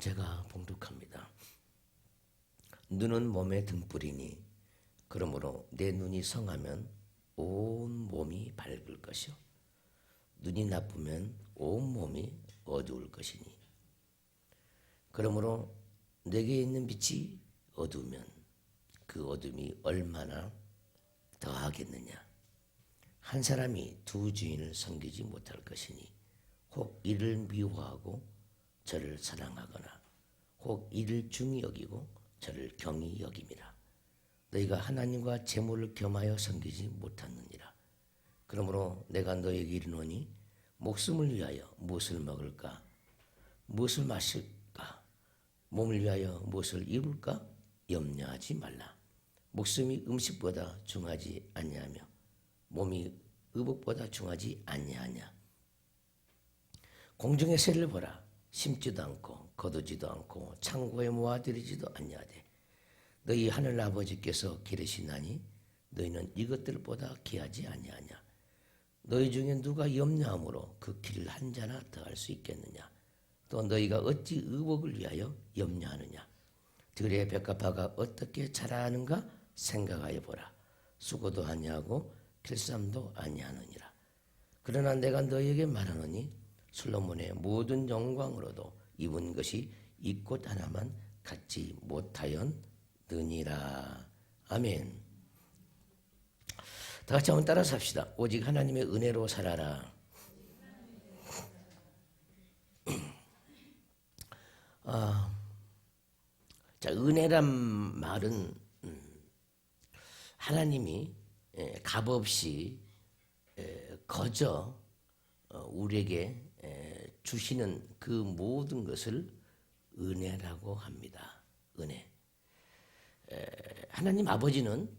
제가 봉독합니다. 눈은 몸의 등불이니 그러므로 내 눈이 성하면 온 몸이 밝을 것이요 눈이 나쁘면 온 몸이 어두울 것이니 그러므로 내게 있는 빛이 어두우면 그 어둠이 얼마나 더하겠느냐. 한 사람이 두 주인을 섬기지 못할 것이니 혹 이를 미워하고 저를 사랑하거나 혹 이를 중히 여기고 저를 경히 여김이라. 너희가 하나님과 재물을 겸하여 섬기지 못하느니라. 그러므로 내가 너에게 이르노니 목숨을 위하여 무엇을 먹을까 무엇을 마실까 몸을 위하여 무엇을 입을까 염려하지 말라. 목숨이 음식보다 중하지 아니하며 몸이 의복보다 중하지 아니하냐. 공중의 새를 보라. 심지도 않고 거두지도 않고 창고에 모아들이지도 아니하되 너희 하늘 아버지께서 기르시나니 너희는 이것들보다 귀하지 아니하냐. 너희 중에 누가 염려함으로 그 길을 한 자나 더할 수 있겠느냐. 또 너희가 어찌 의복을 위하여 염려하느냐. 들의 벽가파가 어떻게 자라는가 생각하여 보라. 수고도 아니하고 길쌈도 아니하느니라. 그러나 내가 너희에게 말하노니 솔로몬의 모든 영광으로도 입은 것이 이 꽃 하나만 갖지 못하였느니라. 아멘. 다 같이 한번 따라서 합시다. 오직 하나님의 은혜로 살아라. 자, 은혜란 말은 하나님이 값없이 거저 우리에게 주시는 그 모든 것을 은혜라고 합니다. 은혜. 하나님 아버지는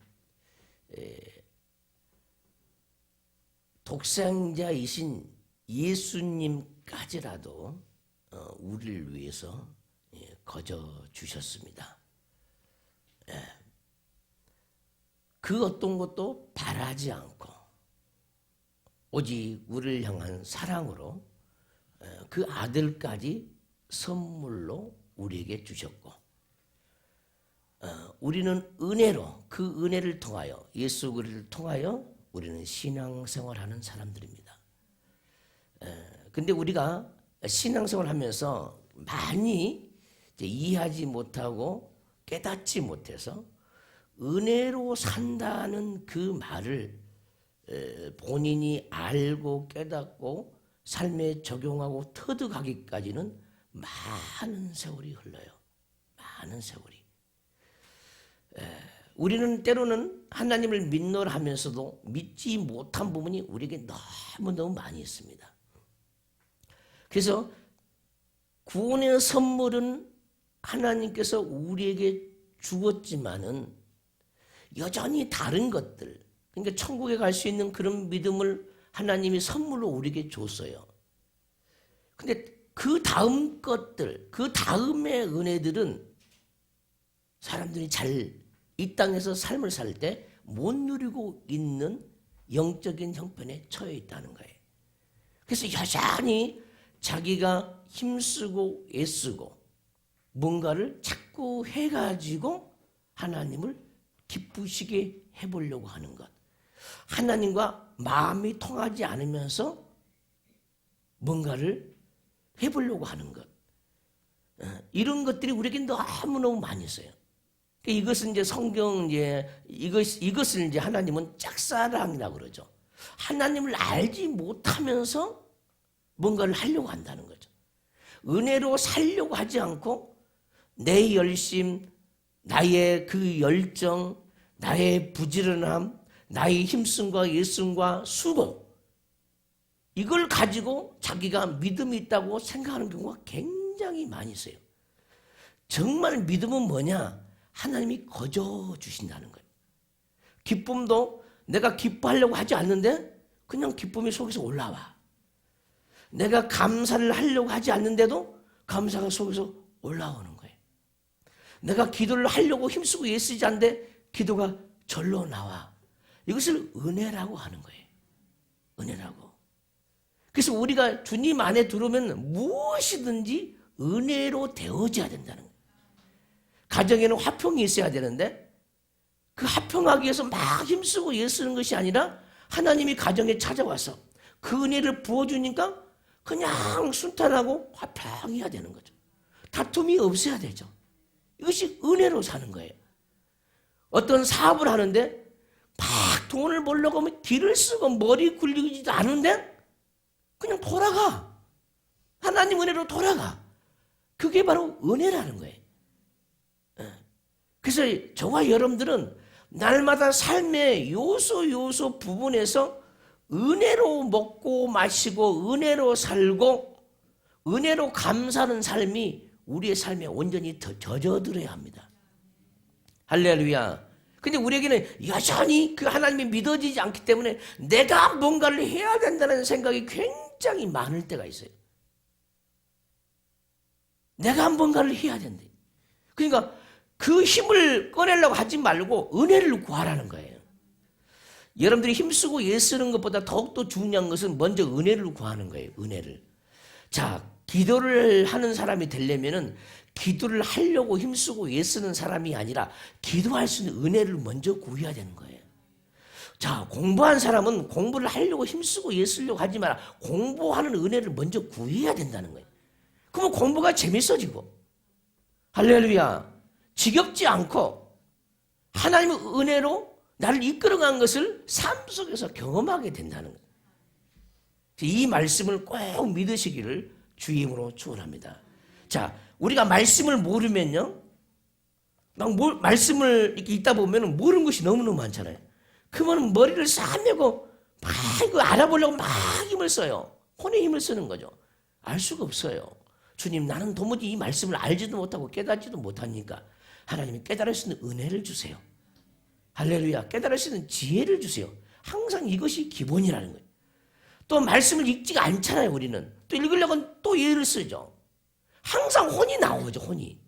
독생자이신 예수님까지라도 우리를 위해서 거저 주셨습니다. 그 어떤 것도 바라지 않고 오직 우리를 향한 사랑으로 그 아들까지 선물로 우리에게 주셨고 우리는 은혜로 그 은혜를 통하여 예수 그리스도를 통하여 우리는 신앙생활하는 사람들입니다. 근데 우리가 신앙생활 하면서 많이 이해하지 못하고 깨닫지 못해서 은혜로 산다는 그 말을 본인이 알고 깨닫고 삶에 적용하고 터득하기까지는 많은 세월이 흘러요. 많은 세월이. 우리는 때로는 하나님을 믿노라 하면서도 믿지 못한 부분이 우리에게 너무너무 많이 있습니다. 그래서 구원의 선물은 하나님께서 우리에게 주었지만은 여전히 다른 것들, 그러니까 천국에 갈 수 있는 그런 믿음을 하나님이 선물로 우리에게 줬어요. 근데 그 다음 것들, 그 다음의 은혜들은 사람들이 잘 이 땅에서 삶을 살 때 못 누리고 있는 영적인 형편에 처해 있다는 거예요. 그래서 여전히 자기가 힘쓰고 애쓰고 뭔가를 자꾸 해가지고 하나님을 기쁘시게 해보려고 하는 것. 하나님과 마음이 통하지 않으면서 뭔가를 해보려고 하는 것. 이런 것들이 우리에게 너무너무 많이 있어요. 이것은 이제 성경 이것을 이제 하나님은 짝사랑이라고 그러죠. 하나님을 알지 못하면서 뭔가를 하려고 한다는 거죠. 은혜로 살려고 하지 않고 내 열심, 나의 그 열정, 나의 부지런함, 나의 힘씀과 예쁨과 수고 이걸 가지고 자기가 믿음이 있다고 생각하는 경우가 굉장히 많이 있어요. 정말 믿음은 뭐냐? 하나님이 거저 주신다는 거예요. 기쁨도 내가 기뻐하려고 하지 않는데 그냥 기쁨이 속에서 올라와. 내가 감사를 하려고 하지 않는데도 감사가 속에서 올라오는 거예요. 내가 기도를 하려고 힘쓰고 애쓰지 않는데 기도가 절로 나와. 이것을 은혜라고 하는 거예요. 은혜라고. 그래서 우리가 주님 안에 들어오면 무엇이든지 은혜로 되어져야 된다는 거예요. 가정에는 화평이 있어야 되는데 그 화평하기 위해서 막 힘쓰고 애쓰는 것이 아니라 하나님이 가정에 찾아와서 그 은혜를 부어주니까 그냥 순탄하고 화평해야 되는 거죠. 다툼이 없어야 되죠. 이것이 은혜로 사는 거예요. 어떤 사업을 하는데 막 돈을 벌려고 하면 길을 쓰고 머리 굴리지도 않은데 그냥 돌아가. 하나님 은혜로 돌아가. 그게 바로 은혜라는 거예요. 그래서 저와 여러분들은 날마다 삶의 요소 부분에서 은혜로 먹고 마시고 은혜로 살고 은혜로 감사하는 삶이 우리의 삶에 온전히 젖어들어야 합니다. 할렐루야. 근데 우리에게는 여전히 그 하나님이 믿어지지 않기 때문에 내가 뭔가를 해야 된다는 생각이 굉장히 많을 때가 있어요. 내가 뭔가를 해야 된대. 그러니까 그 힘을 꺼내려고 하지 말고 은혜를 구하라는 거예요. 여러분들이 힘쓰고 애쓰는 것보다 더욱더 중요한 것은 먼저 은혜를 구하는 거예요. 은혜를. 자, 기도를 하는 사람이 되려면은 기도를 하려고 힘쓰고 애쓰는 사람이 아니라 기도할 수 있는 은혜를 먼저 구해야 되는 거예요. 자, 공부한 사람은 공부를 하려고 힘쓰고 애쓰려고 하지 마라. 공부하는 은혜를 먼저 구해야 된다는 거예요. 그러면 공부가 재밌어지고 할렐루야. 지겹지 않고 하나님의 은혜로 나를 이끌어간 것을 삶 속에서 경험하게 된다는 거예요. 이 말씀을 꼭 믿으시기를 주임으로 축원합니다. 자, 우리가 말씀을 모르면요, 말씀을 이렇게 읽다 보면 모르는 것이 너무너무 많잖아요. 그러면 머리를 싸매고 막 이거 알아보려고 막 힘을 써요. 혼의 힘을 쓰는 거죠. 알 수가 없어요. 주님, 나는 도무지 이 말씀을 알지도 못하고 깨닫지도 못하니까 하나님이 깨달을 수 있는 은혜를 주세요. 할렐루야. 깨달을 수 있는 지혜를 주세요. 항상 이것이 기본이라는 거예요. 또 말씀을 읽지가 않잖아요. 우리는 또 읽으려고 또 예를 쓰죠. 항상 혼이 나오죠. 혼이.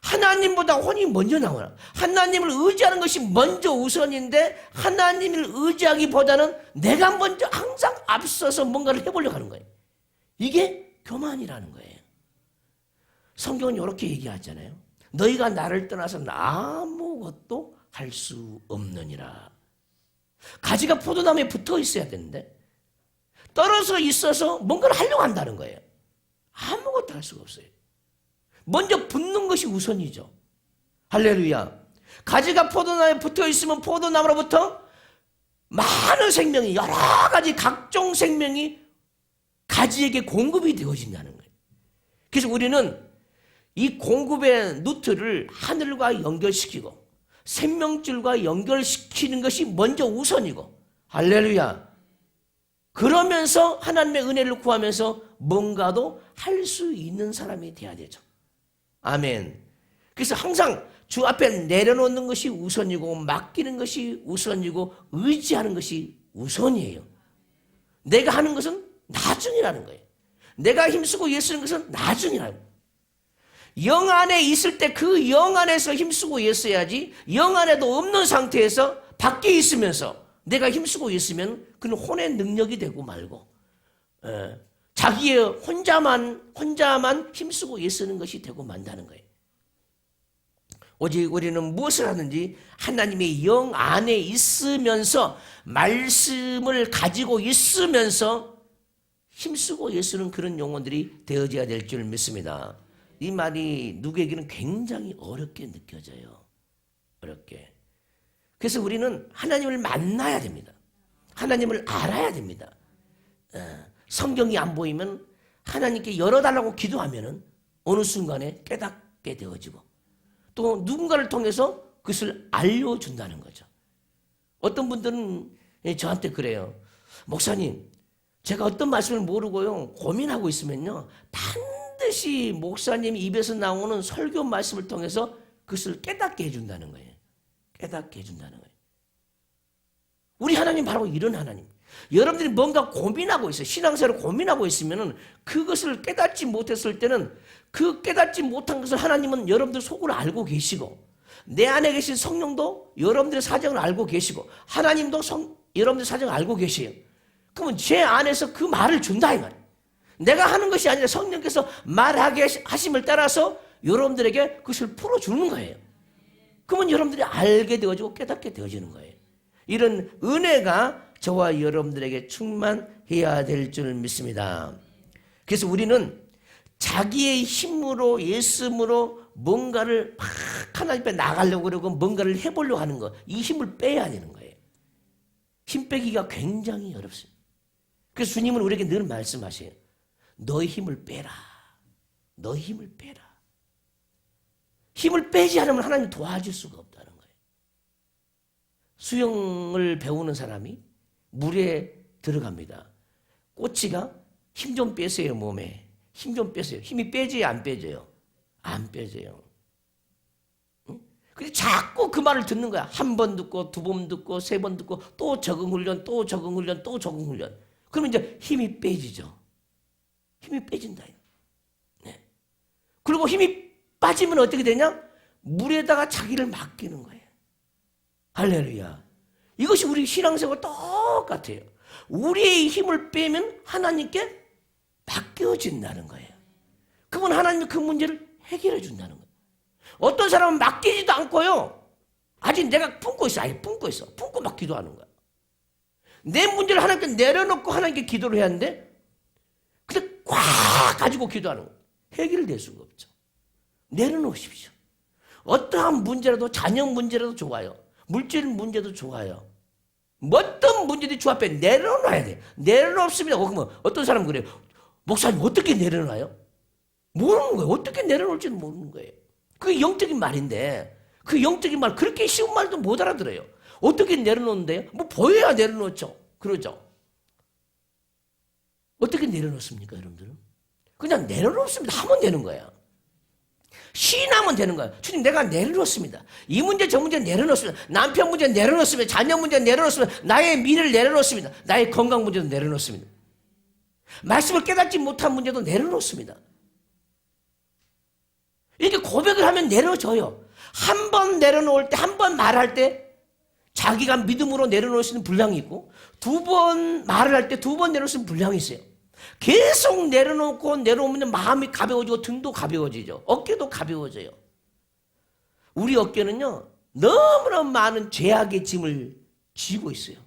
하나님보다 혼이 먼저 나오나. 하나님을 의지하는 것이 먼저 우선인데 하나님을 의지하기보다는 내가 먼저 항상 앞서서 뭔가를 해보려고 하는 거예요. 이게 교만이라는 거예요. 성경은 이렇게 얘기하잖아요. 너희가 나를 떠나서는 아무것도 할 수 없느니라. 가지가 포도나무에 붙어 있어야 되는데 떨어져 있어서 뭔가를 하려고 한다는 거예요. 아무것도 할 수가 없어요. 먼저 붙는 것이 우선이죠. 할렐루야. 가지가 포도나무에 붙어 있으면 포도나무로부터 많은 생명이, 여러 가지 각종 생명이 가지에게 공급이 되어진다는 거예요. 그래서 우리는 이 공급의 루트를 하늘과 연결시키고 생명줄과 연결시키는 것이 먼저 우선이고, 할렐루야. 그러면서 하나님의 은혜를 구하면서 뭔가도 할 수 있는 사람이 돼야 되죠. 아멘. 그래서 항상 주 앞에 내려놓는 것이 우선이고 맡기는 것이 우선이고 의지하는 것이 우선이에요. 내가 하는 것은 나중이라는 거예요. 내가 힘쓰고 애쓰는 것은 나중이라는 거예요. 영 안에 있을 때 그 영 안에서 힘쓰고 애써야지, 영 안에도 없는 상태에서 밖에 있으면서 내가 힘쓰고 있으면 그는 혼의 능력이 되고 말고 자기의 혼자만 힘쓰고 애쓰는 것이 되고 만다는 거예요. 오직 우리는 무엇을 하든지 하나님의 영 안에 있으면서 말씀을 가지고 있으면서 힘쓰고 애쓰는 그런 영혼들이 되어져야 될 줄 믿습니다. 이 말이 누구에게는 굉장히 어렵게 느껴져요. 어렵게. 그래서 우리는 하나님을 만나야 됩니다. 하나님을 알아야 됩니다. 성경이 안 보이면 하나님께 열어달라고 기도하면은 어느 순간에 깨닫게 되어지고 또 누군가를 통해서 그것을 알려준다는 거죠. 어떤 분들은 저한테 그래요. 목사님, 제가 어떤 말씀을 모르고요 고민하고 있으면요 반드시 목사님 입에서 나오는 설교 말씀을 통해서 그것을 깨닫게 해준다는 거예요. 깨닫게 해준다는 거예요. 우리 하나님 바로 이런 하나님. 여러분들이 뭔가 고민하고 있어요. 신앙생활을 고민하고 있으면 그것을 깨닫지 못했을 때는 그 깨닫지 못한 것을 하나님은 여러분들 속으로 알고 계시고 내 안에 계신 성령도 여러분들의 사정을 알고 계시고 하나님도 여러분들의 사정을 알고 계세요. 그러면 제 안에서 그 말을 준다 이 말이에요. 내가 하는 것이 아니라 성령께서 말하게 하심을 따라서 여러분들에게 그것을 풀어주는 거예요. 그러면 여러분들이 알게 되어지고 깨닫게 되어지는 거예요. 이런 은혜가 저와 여러분들에게 충만해야 될 줄 믿습니다. 그래서 우리는 자기의 힘으로 예수님으로 뭔가를 막 하나님 앞에 나가려고 그러고 뭔가를 해보려고 하는 거, 이 힘을 빼야 되는 거예요. 힘 빼기가 굉장히 어렵습니다. 그래서 주님은 우리에게 늘 말씀하세요. 너의 힘을 빼라. 너의 힘을 빼라. 힘을 빼지 않으면 하나님 도와줄 수가 없다는 거예요. 수영을 배우는 사람이 물에 들어갑니다. 꼬치가 힘 좀 빼세요, 몸에. 힘 좀 빼세요. 힘이 빼져요, 안 빼져요? 안 빼져요. 응? 근데 자꾸 그 말을 듣는 거야. 한 번 듣고, 두 번 듣고, 세 번 듣고, 또 적응훈련, 또 적응훈련, 또 적응훈련. 그러면 이제 힘이 빼지죠. 힘이 빼진다. 네. 그리고 힘이 빠지면 어떻게 되냐? 물에다가 자기를 맡기는 거예요. 할렐루야. 이것이 우리 신앙생활 똑같아요. 우리의 힘을 빼면 하나님께 맡겨진다는 거예요. 그건 하나님이 그 문제를 해결해 준다는 거예요. 어떤 사람은 맡기지도 않고요. 아직 내가 품고 있어. 아니, 품고 있어. 품고 막 기도하는 거야. 내 문제를 하나님께 내려놓고 하나님께 기도를 해야 하는데 근데 꽉 가지고 기도하는 거예요. 해결될 수가 없죠. 내려놓으십시오. 어떠한 문제라도 자녀 문제라도 좋아요. 물질 문제도 좋아요. 어떤 문제든지 주 앞에 내려놔야 돼요. 내려놓습니다. 그러면 어떤 사람은 그래요. 목사님 어떻게 내려놔요? 모르는 거예요. 어떻게 내려놓을지는 모르는 거예요. 그게 영적인 말인데 그 영적인 말 그렇게 쉬운 말도 못 알아들어요. 어떻게 내려놓는데요? 뭐 보여야 내려놓죠. 그러죠. 어떻게 내려놓습니까 여러분들은? 그냥 내려놓습니다. 하면 되는 거예요. 시인하면 되는 거예요. 주님 내가 내려놓습니다. 이 문제 저 문제 내려놓습니다. 남편 문제 내려놓습니다. 자녀 문제 내려놓습니다. 나의 미래를 내려놓습니다. 나의 건강 문제도 내려놓습니다. 말씀을 깨닫지 못한 문제도 내려놓습니다. 이렇게 고백을 하면 내려져요. 한 번 내려놓을 때, 한 번 말할 때 자기가 믿음으로 내려놓을 수 있는 분량이 있고 두 번 말을 할 때 두 번 내려놓을 수 있는 분량이 있어요. 계속 내려놓고 내려오면 마음이 가벼워지고 등도 가벼워지죠. 어깨도 가벼워져요. 우리 어깨는요 너무나 많은 죄악의 짐을 지고 있어요.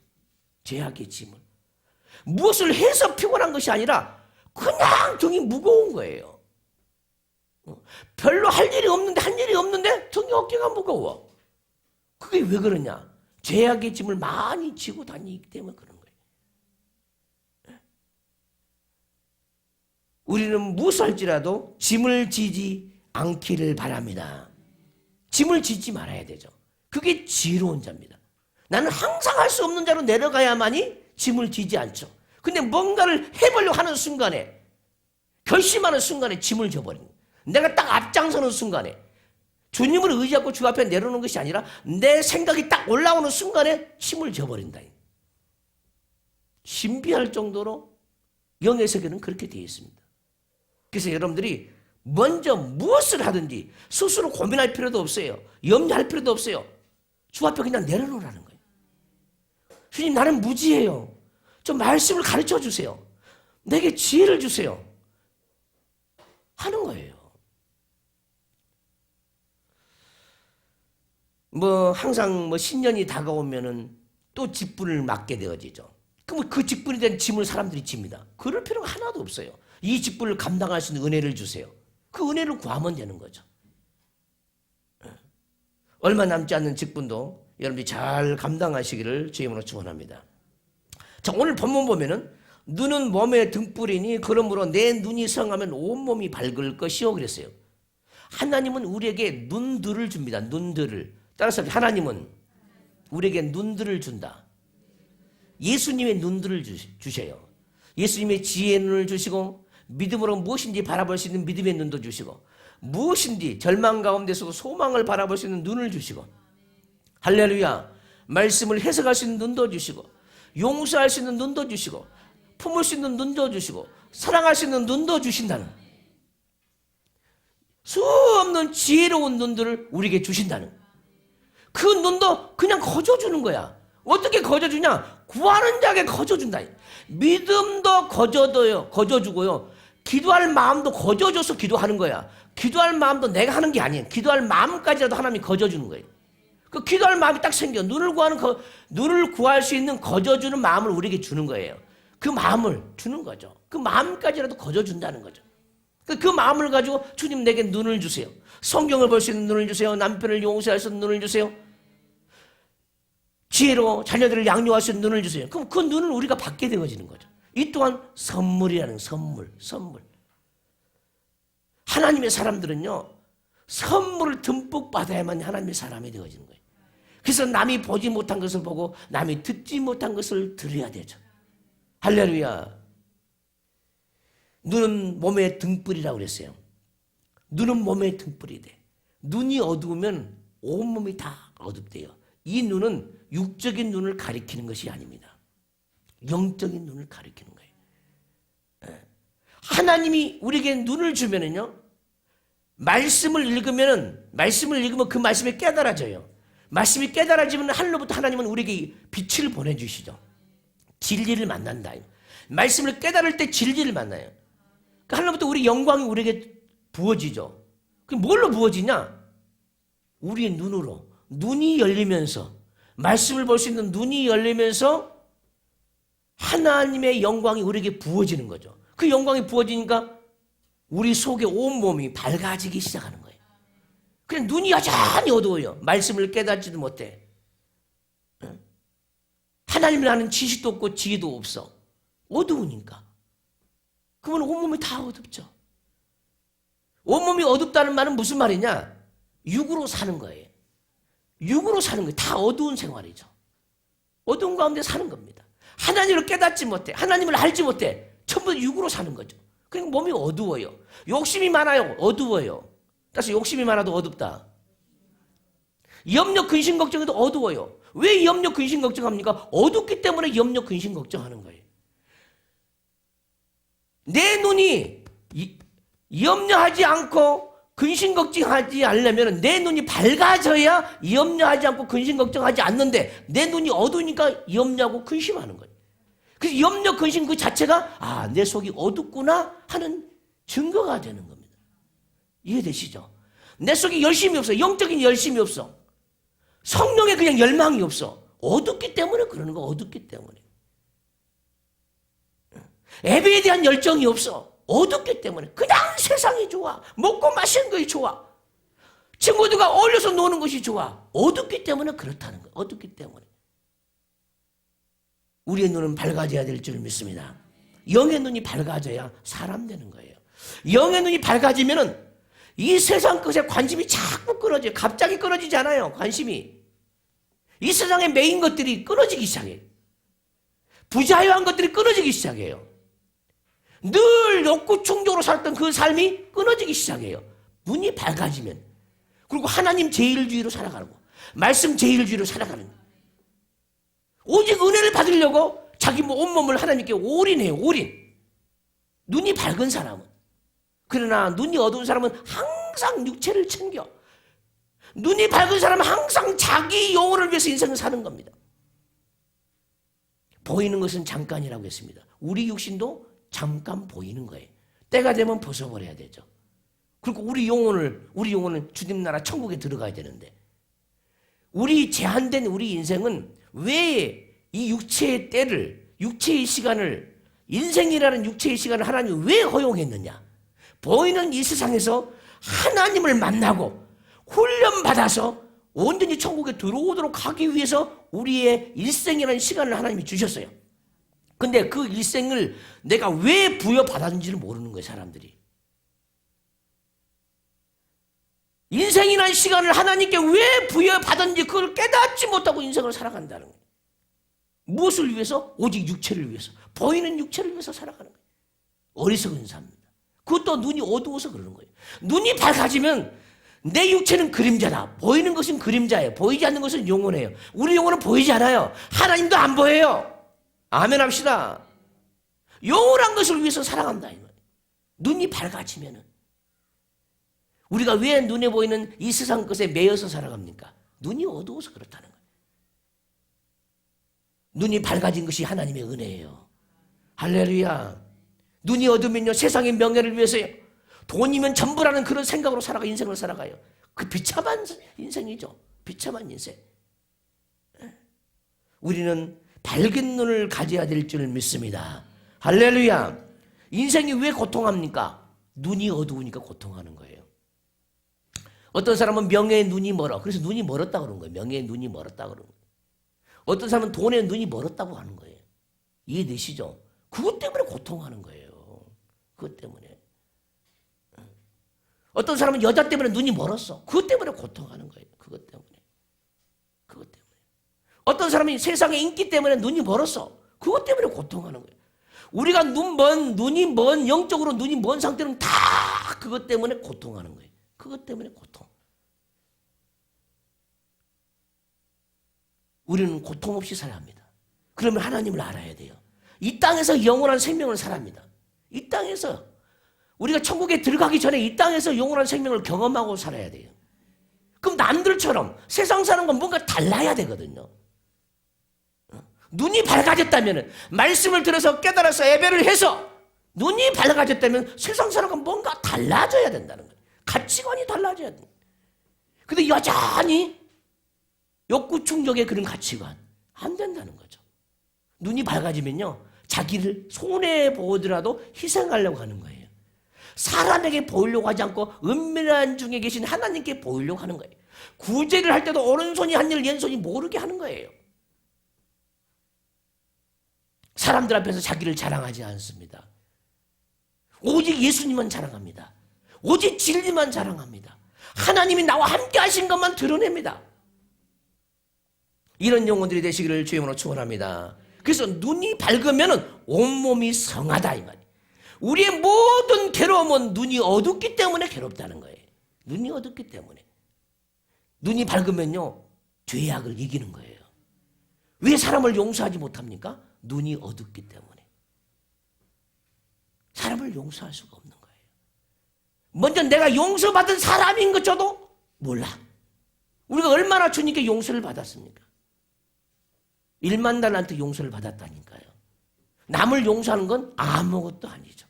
죄악의 짐을. 무엇을 해서 피곤한 것이 아니라 그냥 등이 무거운 거예요. 별로 할 일이 없는데 등이 어깨가 무거워. 그게 왜 그러냐? 죄악의 짐을 많이 지고 다니기 때문에 그런 거예요. 우리는 무엇을 할지라도 짐을 지지 않기를 바랍니다. 짐을 지지 말아야 되죠. 그게 지혜로운 자입니다. 나는 항상 할 수 없는 자로 내려가야만이 짐을 지지 않죠. 근데 뭔가를 해보려고 하는 순간에 결심하는 순간에 짐을 져버린 거예요. 내가 딱 앞장서는 순간에 주님을 의지하고 주 앞에 내려놓는 것이 아니라 내 생각이 딱 올라오는 순간에 힘을 져버린다. 신비할 정도로 영의 세계는 그렇게 되어 있습니다. 그래서 여러분들이 먼저 무엇을 하든지 스스로 고민할 필요도 없어요. 염려할 필요도 없어요. 주 앞에 그냥 내려놓으라는 거예요. 주님 나는 무지해요. 좀 말씀을 가르쳐 주세요. 내게 지혜를 주세요. 하는 거예요. 항상 신년이 다가오면은 또 직분을 맡게 되어지죠. 그럼 그 직분에 대한 짐을 사람들이 집니다. 그럴 필요가 하나도 없어요. 이 직분을 감당할 수 있는 은혜를 주세요. 그 은혜를 구하면 되는 거죠. 얼마 남지 않는 직분도 여러분들이 잘 감당하시기를 주님으로 축원합니다. 자, 오늘 본문 보면은 눈은 몸의 등불이니 그러므로 내 눈이 성하면 온몸이 밝을 것이요 그랬어요. 하나님은 우리에게 눈들을 줍니다. 눈들을. 따라서 하나님은 우리에게 눈들을 준다. 예수님의 눈들을 주셔요. 예수님의 지혜의 눈을 주시고 믿음으로 무엇인지 바라볼 수 있는 믿음의 눈도 주시고 무엇인지 절망 가운데서도 소망을 바라볼 수 있는 눈을 주시고 할렐루야 말씀을 해석할 수 있는 눈도 주시고 용서할 수 있는 눈도 주시고 품을 수 있는 눈도 주시고 사랑할 수 있는 눈도 주신다는 수 없는 지혜로운 눈들을 우리에게 주신다는 그 눈도 그냥 거저주는 거야. 어떻게 거저주냐? 구하는 자에게 거저준다. 믿음도 거저주고요. 기도할 마음도 거저줘서 기도하는 거야. 기도할 마음도 내가 하는 게 아니에요. 기도할 마음까지라도 하나님이 거저주는 거예요. 그 기도할 마음이 딱 생겨. 눈을 구할 수 있는 거저주는 마음을 우리에게 주는 거예요. 그 마음을 주는 거죠. 그 마음까지라도 거저준다는 거죠. 그 마음을 가지고 주님 내게 눈을 주세요. 성경을 볼 수 있는 눈을 주세요. 남편을 용서할 수 있는 눈을 주세요. 지혜로 자녀들을 양육할 수 있는 눈을 주세요. 그럼 그 눈을 우리가 받게 되어지는 거죠. 이 또한 선물이라는 선물. 하나님의 사람들은요, 선물을 듬뿍 받아야만 하나님의 사람이 되어지는 거예요. 그래서 남이 보지 못한 것을 보고 남이 듣지 못한 것을 들어야 되죠. 할렐루야. 눈은 몸의 등불이라고 그랬어요. 눈은 몸의 등불이 돼. 눈이 어두우면 온몸이 다 어둡대요. 이 눈은 육적인 눈을 가리키는 것이 아닙니다. 영적인 눈을 가리키는 거예요. 하나님이 우리에게 눈을 주면은요, 말씀을 읽으면 그 말씀이 깨달아져요. 말씀이 깨달아지면 하늘로부터 하나님은 우리에게 빛을 보내주시죠. 진리를 만난다. 말씀을 깨달을 때 진리를 만나요. 그러니까 하늘로부터 우리 영광이 우리에게 부어지죠. 그 뭘로 부어지냐? 우리의 눈으로. 눈이 열리면서, 말씀을 볼 수 있는 눈이 열리면서 하나님의 영광이 우리에게 부어지는 거죠. 그 영광이 부어지니까 우리 속에 온몸이 밝아지기 시작하는 거예요. 그냥 눈이 여전히 어두워요. 말씀을 깨닫지도 못해. 하나님을 아는 지식도 없고 지혜도 없어. 어두우니까. 그러면 온몸이 다 어둡죠. 온몸이 어둡다는 말은 무슨 말이냐? 육으로 사는 거예요. 육으로 사는 거예요. 다 어두운 생활이죠. 어두운 가운데 사는 겁니다. 하나님을 깨닫지 못해. 하나님을 알지 못해. 전부 육으로 사는 거죠. 그러니까 몸이 어두워요. 욕심이 많아요. 어두워요. 따라서 욕심이 많아도 어둡다. 염려, 근심, 걱정해도 어두워요. 왜 염려, 근심, 걱정합니까? 어둡기 때문에 염려, 근심, 걱정하는 거예요. 내 눈이 염려하지 않고 근심, 걱정하지 않으려면 내 눈이 밝아져야 염려하지 않고 근심, 걱정하지 않는데 내 눈이 어두우니까 염려하고 근심하는 거예요. 그래서 염려, 근심 그 자체가 내 속이 어둡구나 하는 증거가 되는 겁니다. 이해되시죠? 내 속에 열심이 없어. 영적인 열심이 없어. 성령의 그냥 열망이 없어. 어둡기 때문에 그러는 거. 어둡기 때문에. 예배에 대한 열정이 없어. 어둡기 때문에. 그냥 세상이 좋아. 먹고 마시는 것이 좋아. 친구들과 어울려서 노는 것이 좋아. 어둡기 때문에 그렇다는 거예요. 어둡기 때문에. 우리의 눈은 밝아져야 될 줄 믿습니다. 영의 눈이 밝아져야 사람 되는 거예요. 영의 눈이 밝아지면은 이 세상 것에 관심이 자꾸 끊어져요. 갑자기 끊어지지 않아요. 관심이. 이 세상의 메인 것들이 끊어지기 시작해요. 부자유한 것들이 끊어지기 시작해요. 늘 욕구 충족으로 살았던 그 삶이 끊어지기 시작해요. 눈이 밝아지면. 그리고 하나님 제일주의로 살아가는 거. 말씀 제일주의로 살아가는 거. 오직 은혜를 받으려고 자기 온몸을 하나님께 올인해요. 올인. 눈이 밝은 사람은. 그러나 눈이 어두운 사람은 항상 육체를 챙겨. 눈이 밝은 사람은 항상 자기 영혼을 위해서 인생을 사는 겁니다. 보이는 것은 잠깐이라고 했습니다. 우리 육신도 잠깐 보이는 거예요. 때가 되면 벗어버려야 되죠. 그리고 우리 영혼은 주님 나라 천국에 들어가야 되는데 우리 제한된 우리 인생은 왜 이 육체의 때를, 육체의 시간을, 인생이라는 육체의 시간을 하나님이 왜 허용했느냐? 보이는 이 세상에서 하나님을 만나고 훈련받아서 온전히 천국에 들어오도록 하기 위해서 우리의 일생이라는 시간을 하나님이 주셨어요. 근데 그 일생을 내가 왜 부여받았는지를 모르는 거예요, 사람들이. 인생이라는 시간을 하나님께 왜 부여받았는지 그걸 깨닫지 못하고 인생을 살아간다는 거예요. 무엇을 위해서? 오직 육체를 위해서. 보이는 육체를 위해서 살아가는 거예요. 어리석은 삶입니다. 그것도 눈이 어두워서 그러는 거예요. 눈이 밝아지면 내 육체는 그림자다. 보이는 것은 그림자예요. 보이지 않는 것은 영원해요. 우리 영혼은 보이지 않아요. 하나님도 안 보여요. 아멘 합시다. 영원한 것을 위해서 살아간다. 눈이 밝아지면은. 우리가 왜 눈에 보이는 이 세상 것에 매여서 살아갑니까? 눈이 어두워서 그렇다는 거예요. 눈이 밝아진 것이 하나님의 은혜예요. 할렐루야. 눈이 어두면요 세상의 명예를 위해서요. 돈이면 전부라는 그런 생각으로 인생을 살아가요. 그 비참한 인생이죠. 비참한 인생. 우리는 밝은 눈을 가져야 될 줄 믿습니다. 할렐루야. 인생이 왜 고통합니까? 눈이 어두우니까 고통하는 거예요. 어떤 사람은 명예의 눈이 멀어. 그래서 눈이 멀었다고 그러는 거예요. 명예의 눈이 멀었다고 그러는 거예요. 어떤 사람은 돈의 눈이 멀었다고 하는 거예요. 이해되시죠? 그것 때문에 고통하는 거예요. 그것 때문에. 어떤 사람은 여자 때문에 눈이 멀었어. 그것 때문에 고통하는 거예요. 그것 때문에. 그것 때문에. 어떤 사람이 세상의 인기 때문에 눈이 멀었어. 그것 때문에 고통하는 거예요. 우리가 눈이 먼, 영적으로 눈이 먼 상태는 다 그것 때문에 고통하는 거예요. 그것 때문에 고통. 우리는 고통 없이 살아야 합니다. 그러면 하나님을 알아야 돼요. 이 땅에서 영원한 생명을 살아야 합니다. 이 땅에서. 우리가 천국에 들어가기 전에 이 땅에서 영원한 생명을 경험하고 살아야 돼요. 그럼 남들처럼 세상 사는 건 뭔가 달라야 되거든요. 눈이 밝아졌다면, 말씀을 들어서 깨달아서 예배를 해서 눈이 밝아졌다면 세상 사는 건 뭔가 달라져야 된다는 거예요. 가치관이 달라져야 돼요. 근데 여전히 욕구 충족의 그런 가치관 안 된다는 거죠. 눈이 밝아지면요 자기를 손해보더라도 희생하려고 하는 거예요. 사람에게 보이려고 하지 않고 은밀한 중에 계신 하나님께 보이려고 하는 거예요. 구제를 할 때도 오른손이 한 일 왼손이 모르게 하는 거예요. 사람들 앞에서 자기를 자랑하지 않습니다. 오직 예수님만 자랑합니다. 오직 진리만 자랑합니다. 하나님이 나와 함께 하신 것만 드러냅니다. 이런 영혼들이 되시기를 주의 이름으로 축원합니다. 그래서 눈이 밝으면 온몸이 성하다 이 말이에요. 우리의 모든 괴로움은 눈이 어둡기 때문에 괴롭다는 거예요. 눈이 어둡기 때문에. 눈이 밝으면요 죄악을 이기는 거예요. 왜 사람을 용서하지 못합니까? 눈이 어둡기 때문에. 사람을 용서할 수가 없는 거예요. 먼저 내가 용서받은 사람인 것조도 몰라. 우리가 얼마나 주님께 용서를 받았습니까? 1만 달란트 용서를 받았다니까요. 남을 용서하는 건 아무것도 아니죠.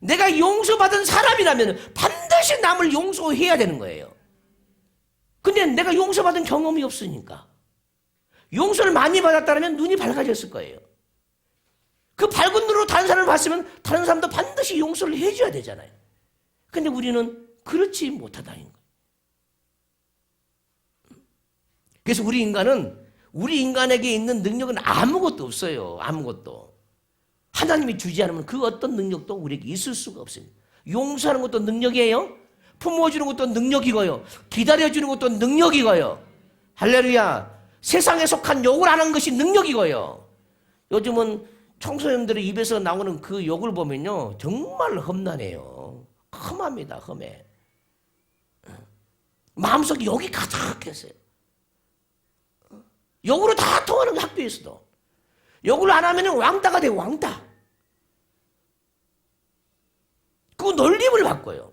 내가 용서받은 사람이라면 반드시 남을 용서해야 되는 거예요. 근데 내가 용서받은 경험이 없으니까. 용서를 많이 받았다면 눈이 밝아졌을 거예요. 그 밝은 눈으로 다른 사람을 봤으면 다른 사람도 반드시 용서를 해줘야 되잖아요. 근데 우리는 그렇지 못하다는 거예요. 그래서 우리 인간에게 있는 능력은 아무것도 없어요. 아무것도. 하나님이 주지 않으면 그 어떤 능력도 우리에게 있을 수가 없습니다. 용서하는 것도 능력이에요. 품어주는 것도 능력이고요. 기다려주는 것도 능력이고요. 할렐루야. 세상에 속한 욕을 하는 것이 능력이고요. 요즘은 청소년들의 입에서 나오는 그 욕을 보면요 정말 험난해요. 험합니다. 험해. 마음속에 욕이 가득했어요. 욕으로 다 통하는 게 학교에서도. 욕을 안 하면 왕따가 돼요. 왕따. 그 놀림을 바꿔요.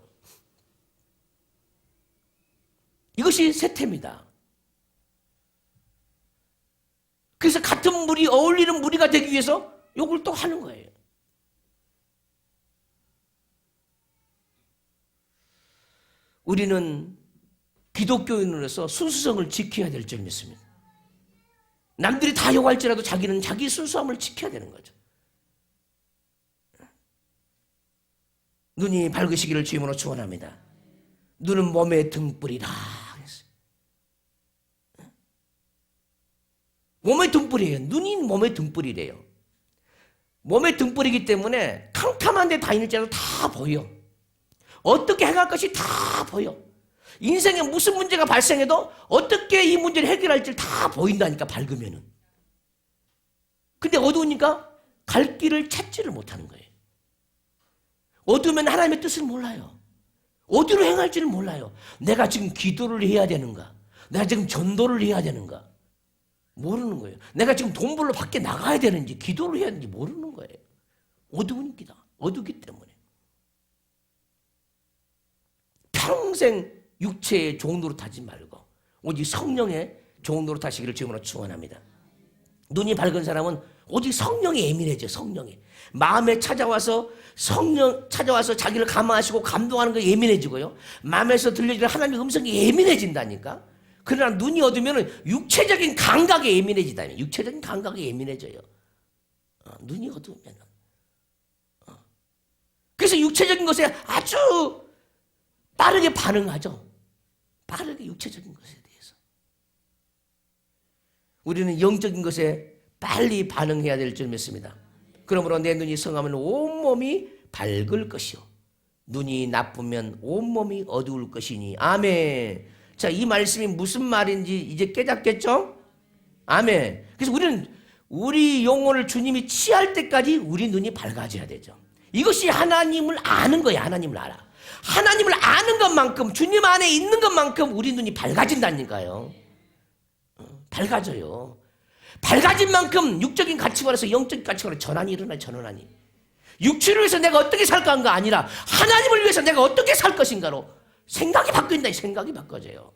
이것이 세태입니다. 그래서 같은 무리, 어울리는 무리가 되기 위해서 욕을 또 하는 거예요. 우리는 기독교인으로서 순수성을 지켜야 될 줄 믿습니다. 남들이 다 욕할지라도 자기는 자기 순수함을 지켜야 되는 거죠. 눈이 밝으시기를 주임으로 축원합니다. 눈은 몸의 등불이라 했어요. 몸의 등불이에요. 눈이 몸의 등불이래요. 몸의 등불이기 때문에 캄캄한 데 다니는지라도 다 보여. 어떻게 해갈 것이 다 보여. 인생에 무슨 문제가 발생해도 어떻게 이 문제를 해결할지 다 보인다니까, 밝으면은. 근데 어두우니까 갈 길을 찾지를 못하는 거예요. 어두우면 하나님의 뜻을 몰라요. 어디로 행할지를 몰라요. 내가 지금 기도를 해야 되는가? 내가 지금 전도를 해야 되는가? 모르는 거예요. 내가 지금 돈 벌러 밖에 나가야 되는지 기도를 해야 되는지 모르는 거예요. 어두우니까, 어두기 때문에. 평생 육체의 종 노릇하지 말고 오직 성령의 종 노릇하시기를 주님으로 축원합니다. 눈이 밝은 사람은 오직 성령에 예민해져. 성령에. 마음에 찾아와서 성령 찾아와서 자기를 감화하시고 감동하는 거에 예민해지고요. 마음에서 들려지는 하나님의 음성이 예민해진다니까. 그러나 눈이 어두면 육체적인 감각에 예민해지다니. 육체적인 감각에 예민해져요. 눈이 어두우면. 그래서 육체적인 것에 아주 빠르게 반응하죠. 빠르게 육체적인 것에 대해서. 우리는 영적인 것에 빨리 반응해야 될 줄 믿습니다. 그러므로 내 눈이 성하면 온몸이 밝을 것이요 눈이 나쁘면 온몸이 어두울 것이니. 아멘. 자, 이 말씀이 무슨 말인지 이제 깨닫겠죠? 아멘. 그래서 우리는 우리 영혼을 주님이 취할 때까지 우리 눈이 밝아져야 되죠. 이것이 하나님을 아는 거야. 하나님을 알아. 하나님을 아는 것만큼, 주님 안에 있는 것만큼 우리 눈이 밝아진다니까요. 밝아져요. 밝아진 만큼 육적인 가치관에서 영적인 가치관으로 전환이 일어나요. 전환이. 육체를 위해서 내가 어떻게 살까 한가 아니라 하나님을 위해서 내가 어떻게 살 것인가로 생각이 바뀐다. 생각이 바꿔져요.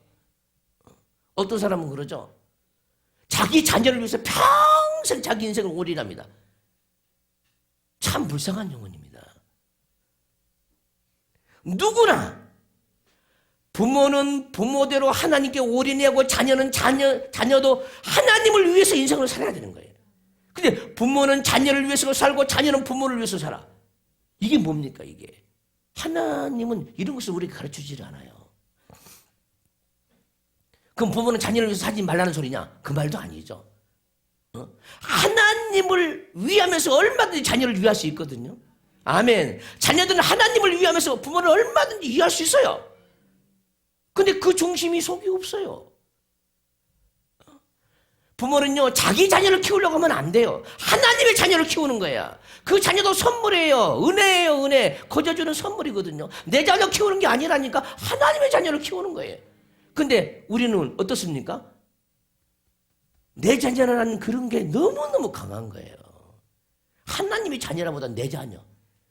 어떤 사람은 그러죠. 자기 자녀를 위해서 평생 자기 인생을 올인합니다. 참 불쌍한 영혼입니다. 누구나 부모는 부모대로 하나님께 올인하고 자녀는 자녀도 하나님을 위해서 인생을 살아야 되는 거예요. 근데 부모는 자녀를 위해서 살고 자녀는 부모를 위해서 살아. 이게 뭡니까 이게? 하나님은 이런 것을 우리에게 가르쳐주질 않아요. 그럼 부모는 자녀를 위해서 살지 말라는 소리냐? 그 말도 아니죠. 하나님을 위하면서 얼마든지 자녀를 위할 수 있거든요. 아멘. 자녀들은 하나님을 위하면서 부모를 얼마든지 위할 수 있어요. 근데 그 중심이 속이 없어요. 부모는요, 자기 자녀를 키우려고 하면 안 돼요. 하나님의 자녀를 키우는 거야. 그 자녀도 선물이에요. 은혜예요, 은혜. 거저주는 선물이거든요. 내 자녀 키우는 게 아니라니까 하나님의 자녀를 키우는 거예요. 근데 우리는 어떻습니까? 내 자녀라는 그런 게 너무너무 강한 거예요. 하나님의 자녀라보다 내 자녀.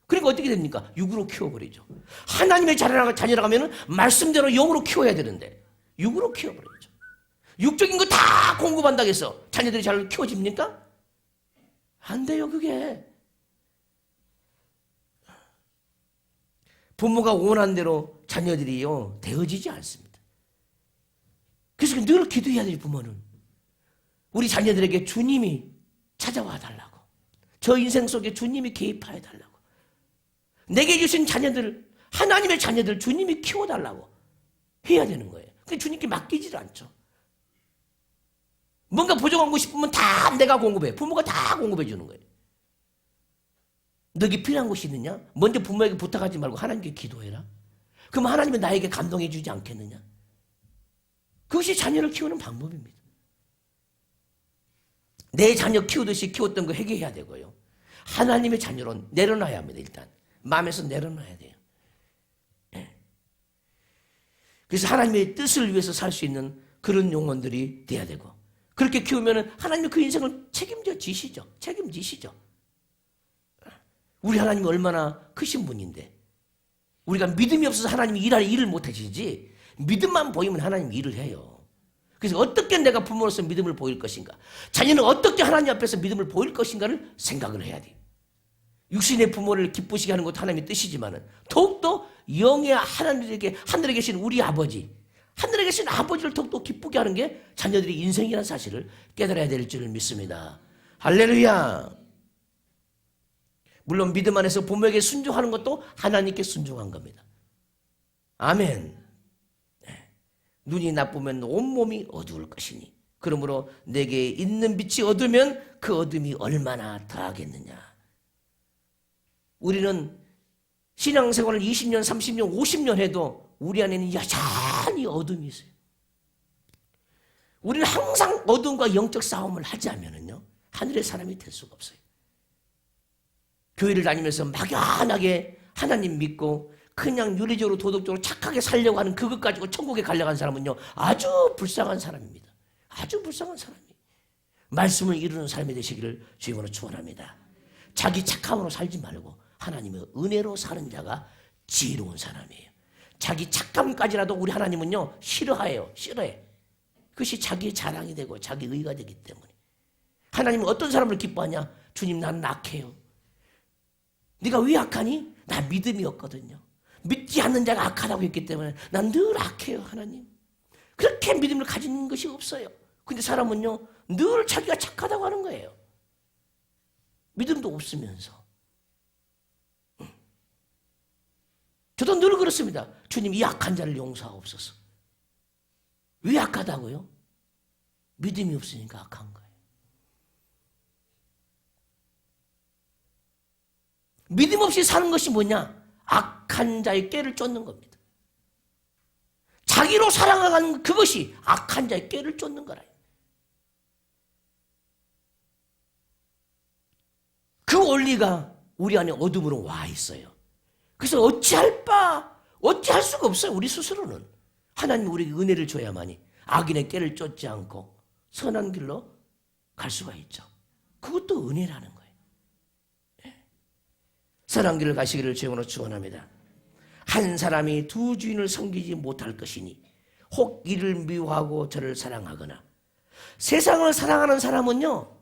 그러니까 어떻게 됩니까? 육으로 키워버리죠. 하나님의 자녀라고 하면 말씀대로 영으로 키워야 되는데 육으로 키워버리죠. 육적인 거 다 공급한다고 해서 자녀들이 잘 키워집니까? 안 돼요, 그게. 부모가 원하는 대로 자녀들이요 되어지지 않습니다. 그래서 늘 기도해야 돼요, 부모는. 우리 자녀들에게 주님이 찾아와 달라고. 저 인생 속에 주님이 개입하여 달라고. 내게 주신 자녀들, 하나님의 자녀들 주님이 키워달라고 해야 되는 거예요. 근데 주님께 맡기질 않죠. 뭔가 부족하고 싶으면 다 내가 공급해. 부모가 다 공급해 주는 거예요. 너에게 필요한 것이 있느냐? 먼저 부모에게 부탁하지 말고 하나님께 기도해라. 그럼 하나님은 나에게 감동해 주지 않겠느냐? 그것이 자녀를 키우는 방법입니다. 내 자녀 키우듯이 키웠던 거 회개해야 되고요. 하나님의 자녀로 내려놔야 합니다. 일단 마음에서 내려놔야 돼요. 그래서 하나님의 뜻을 위해서 살 수 있는 그런 영혼들이 돼야 되고, 그렇게 키우면 하나님이 그 인생을 책임지시죠. 우리 하나님이 얼마나 크신 분인데 우리가 믿음이 없어서 하나님이 일을 못 하시지, 믿음만 보이면 하나님이 일을 해요. 그래서 어떻게 내가 부모로서 믿음을 보일 것인가, 자녀는 어떻게 하나님 앞에서 믿음을 보일 것인가를 생각을 해야 돼요. 육신의 부모를 기쁘시게 하는 것도 하나님의 뜻이지만 더욱더 영의 하늘에 계신 우리 아버지, 하늘에 계신 아버지를 더욱더 기쁘게 하는 게 자녀들의 인생이라는 사실을 깨달아야 될 줄 믿습니다. 할렐루야. 물론 믿음 안에서 부모에게 순종하는 것도 하나님께 순종한 겁니다. 아멘. 눈이 나쁘면 온몸이 어두울 것이니 그러므로 내게 있는 빛이 어두면 그 어둠이 얼마나 더하겠느냐. 우리는 신앙생활을 20년, 30년, 50년 해도 우리 안에는 여전히 어둠이 있어요. 우리는 항상 어둠과 영적 싸움을 하지 않으면요 하늘의 사람이 될 수가 없어요. 교회를 다니면서 막연하게 하나님 믿고 그냥 윤리적으로 도덕적으로 착하게 살려고 하는 그것 가지고 천국에 가려고 하는 사람은요 아주 불쌍한 사람입니다. 아주 불쌍한 사람이에요. 말씀을 이루는 삶이 되시기를 주님으로 축원합니다. 자기 착함으로 살지 말고 하나님의 은혜로 사는 자가 지혜로운 사람이에요. 자기 착함까지라도 우리 하나님은요 싫어해요. 그것이 자기의 자랑이 되고 자기 의가 되기 때문에 하나님은 어떤 사람을 기뻐하냐? 주님, 나는 악해요. 네가 왜 악하니? 나 믿음이 없거든요. 믿지 않는 자가 악하다고 했기 때문에 난 늘 악해요, 하나님. 그렇게 믿음을 가진 것이 없어요. 근데 사람은요, 늘 자기가 착하다고 하는 거예요. 믿음도 없으면서. 저도 늘 그렇습니다. 주님, 이 악한 자를 용서하옵소서. 왜 악하다고요? 믿음이 없으니까 악한 거예요. 믿음 없이 사는 것이 뭐냐? 악한 자의 꾀를 쫓는 겁니다. 자기로 살아가는 그것이 악한 자의 꾀를 쫓는 거라. 그 원리가 우리 안에 어둠으로 와 있어요. 그래서 어찌할 수가 없어요. 우리 스스로는. 하나님이 우리에게 은혜를 줘야만이 악인의 꾀를 쫓지 않고 선한 길로 갈 수가 있죠. 그것도 은혜라는 거예요. 선한 길을 가시기를 주님으로 축원합니다. 한 사람이 두 주인을 섬기지 못할 것이니 혹 이를 미워하고 저를 사랑하거나. 세상을 사랑하는 사람은요,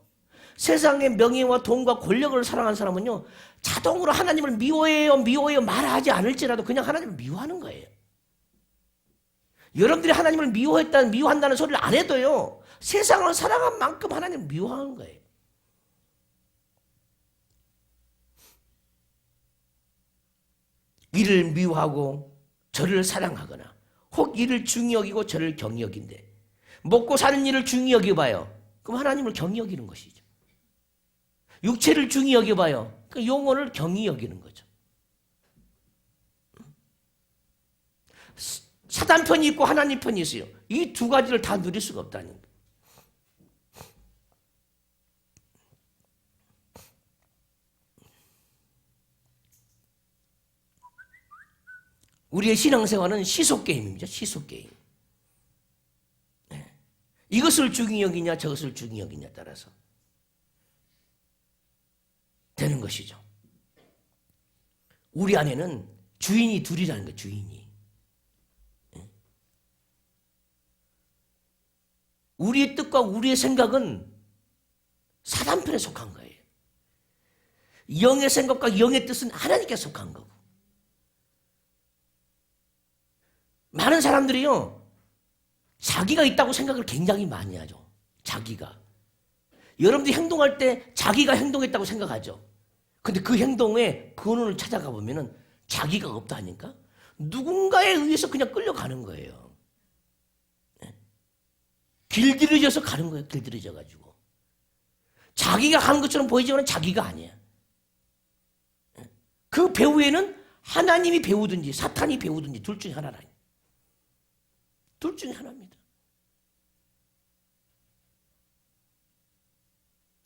세상의 명예와 돈과 권력을 사랑하는 사람은요, 자동으로 하나님을 미워해요 말하지 않을지라도 그냥 하나님을 미워하는 거예요. 여러분들이 하나님을 미워한다는 소리를 안 해도요, 세상을 사랑한 만큼 하나님을 미워하는 거예요. 이를 미워하고 저를 사랑하거나 혹 이를 중히 여기고 저를 경히 여긴대. 먹고 사는 일을 중히 여겨봐요. 그럼 하나님을 경히 여기는 것이죠. 육체를 중히 여겨봐요. 그 영혼을 경히 여기는 거죠. 사단 편이 있고 하나님 편이 있어요. 이 두 가지를 다 누릴 수가 없다는 거예요. 우리의 신앙생활은 시속게임입니다. 시속게임. 네. 이것을 중히 여기냐 저것을 중히 여기냐에 따라서 되는 것이죠. 우리 안에는 주인이 둘이라는 거예요. 주인이. 네. 우리의 뜻과 우리의 생각은 사단편에 속한 거예요. 영의 생각과 영의 뜻은 하나님께 속한 거고. 많은 사람들이요, 자기가 있다고 생각을 굉장히 많이 하죠. 자기가. 여러분들이 행동할 때 자기가 행동했다고 생각하죠. 근데 그 행동의 근원을 찾아가 보면은 자기가 없다니까? 누군가에 의해서 그냥 끌려가는 거예요. 길들여져서 가는 거예요. 길들여져가지고. 자기가 가는 것처럼 보이지만 자기가 아니야. 그 배후에는 하나님이 배우든지 사탄이 배우든지 둘 중에 하나라. 둘 중에 하나입니다.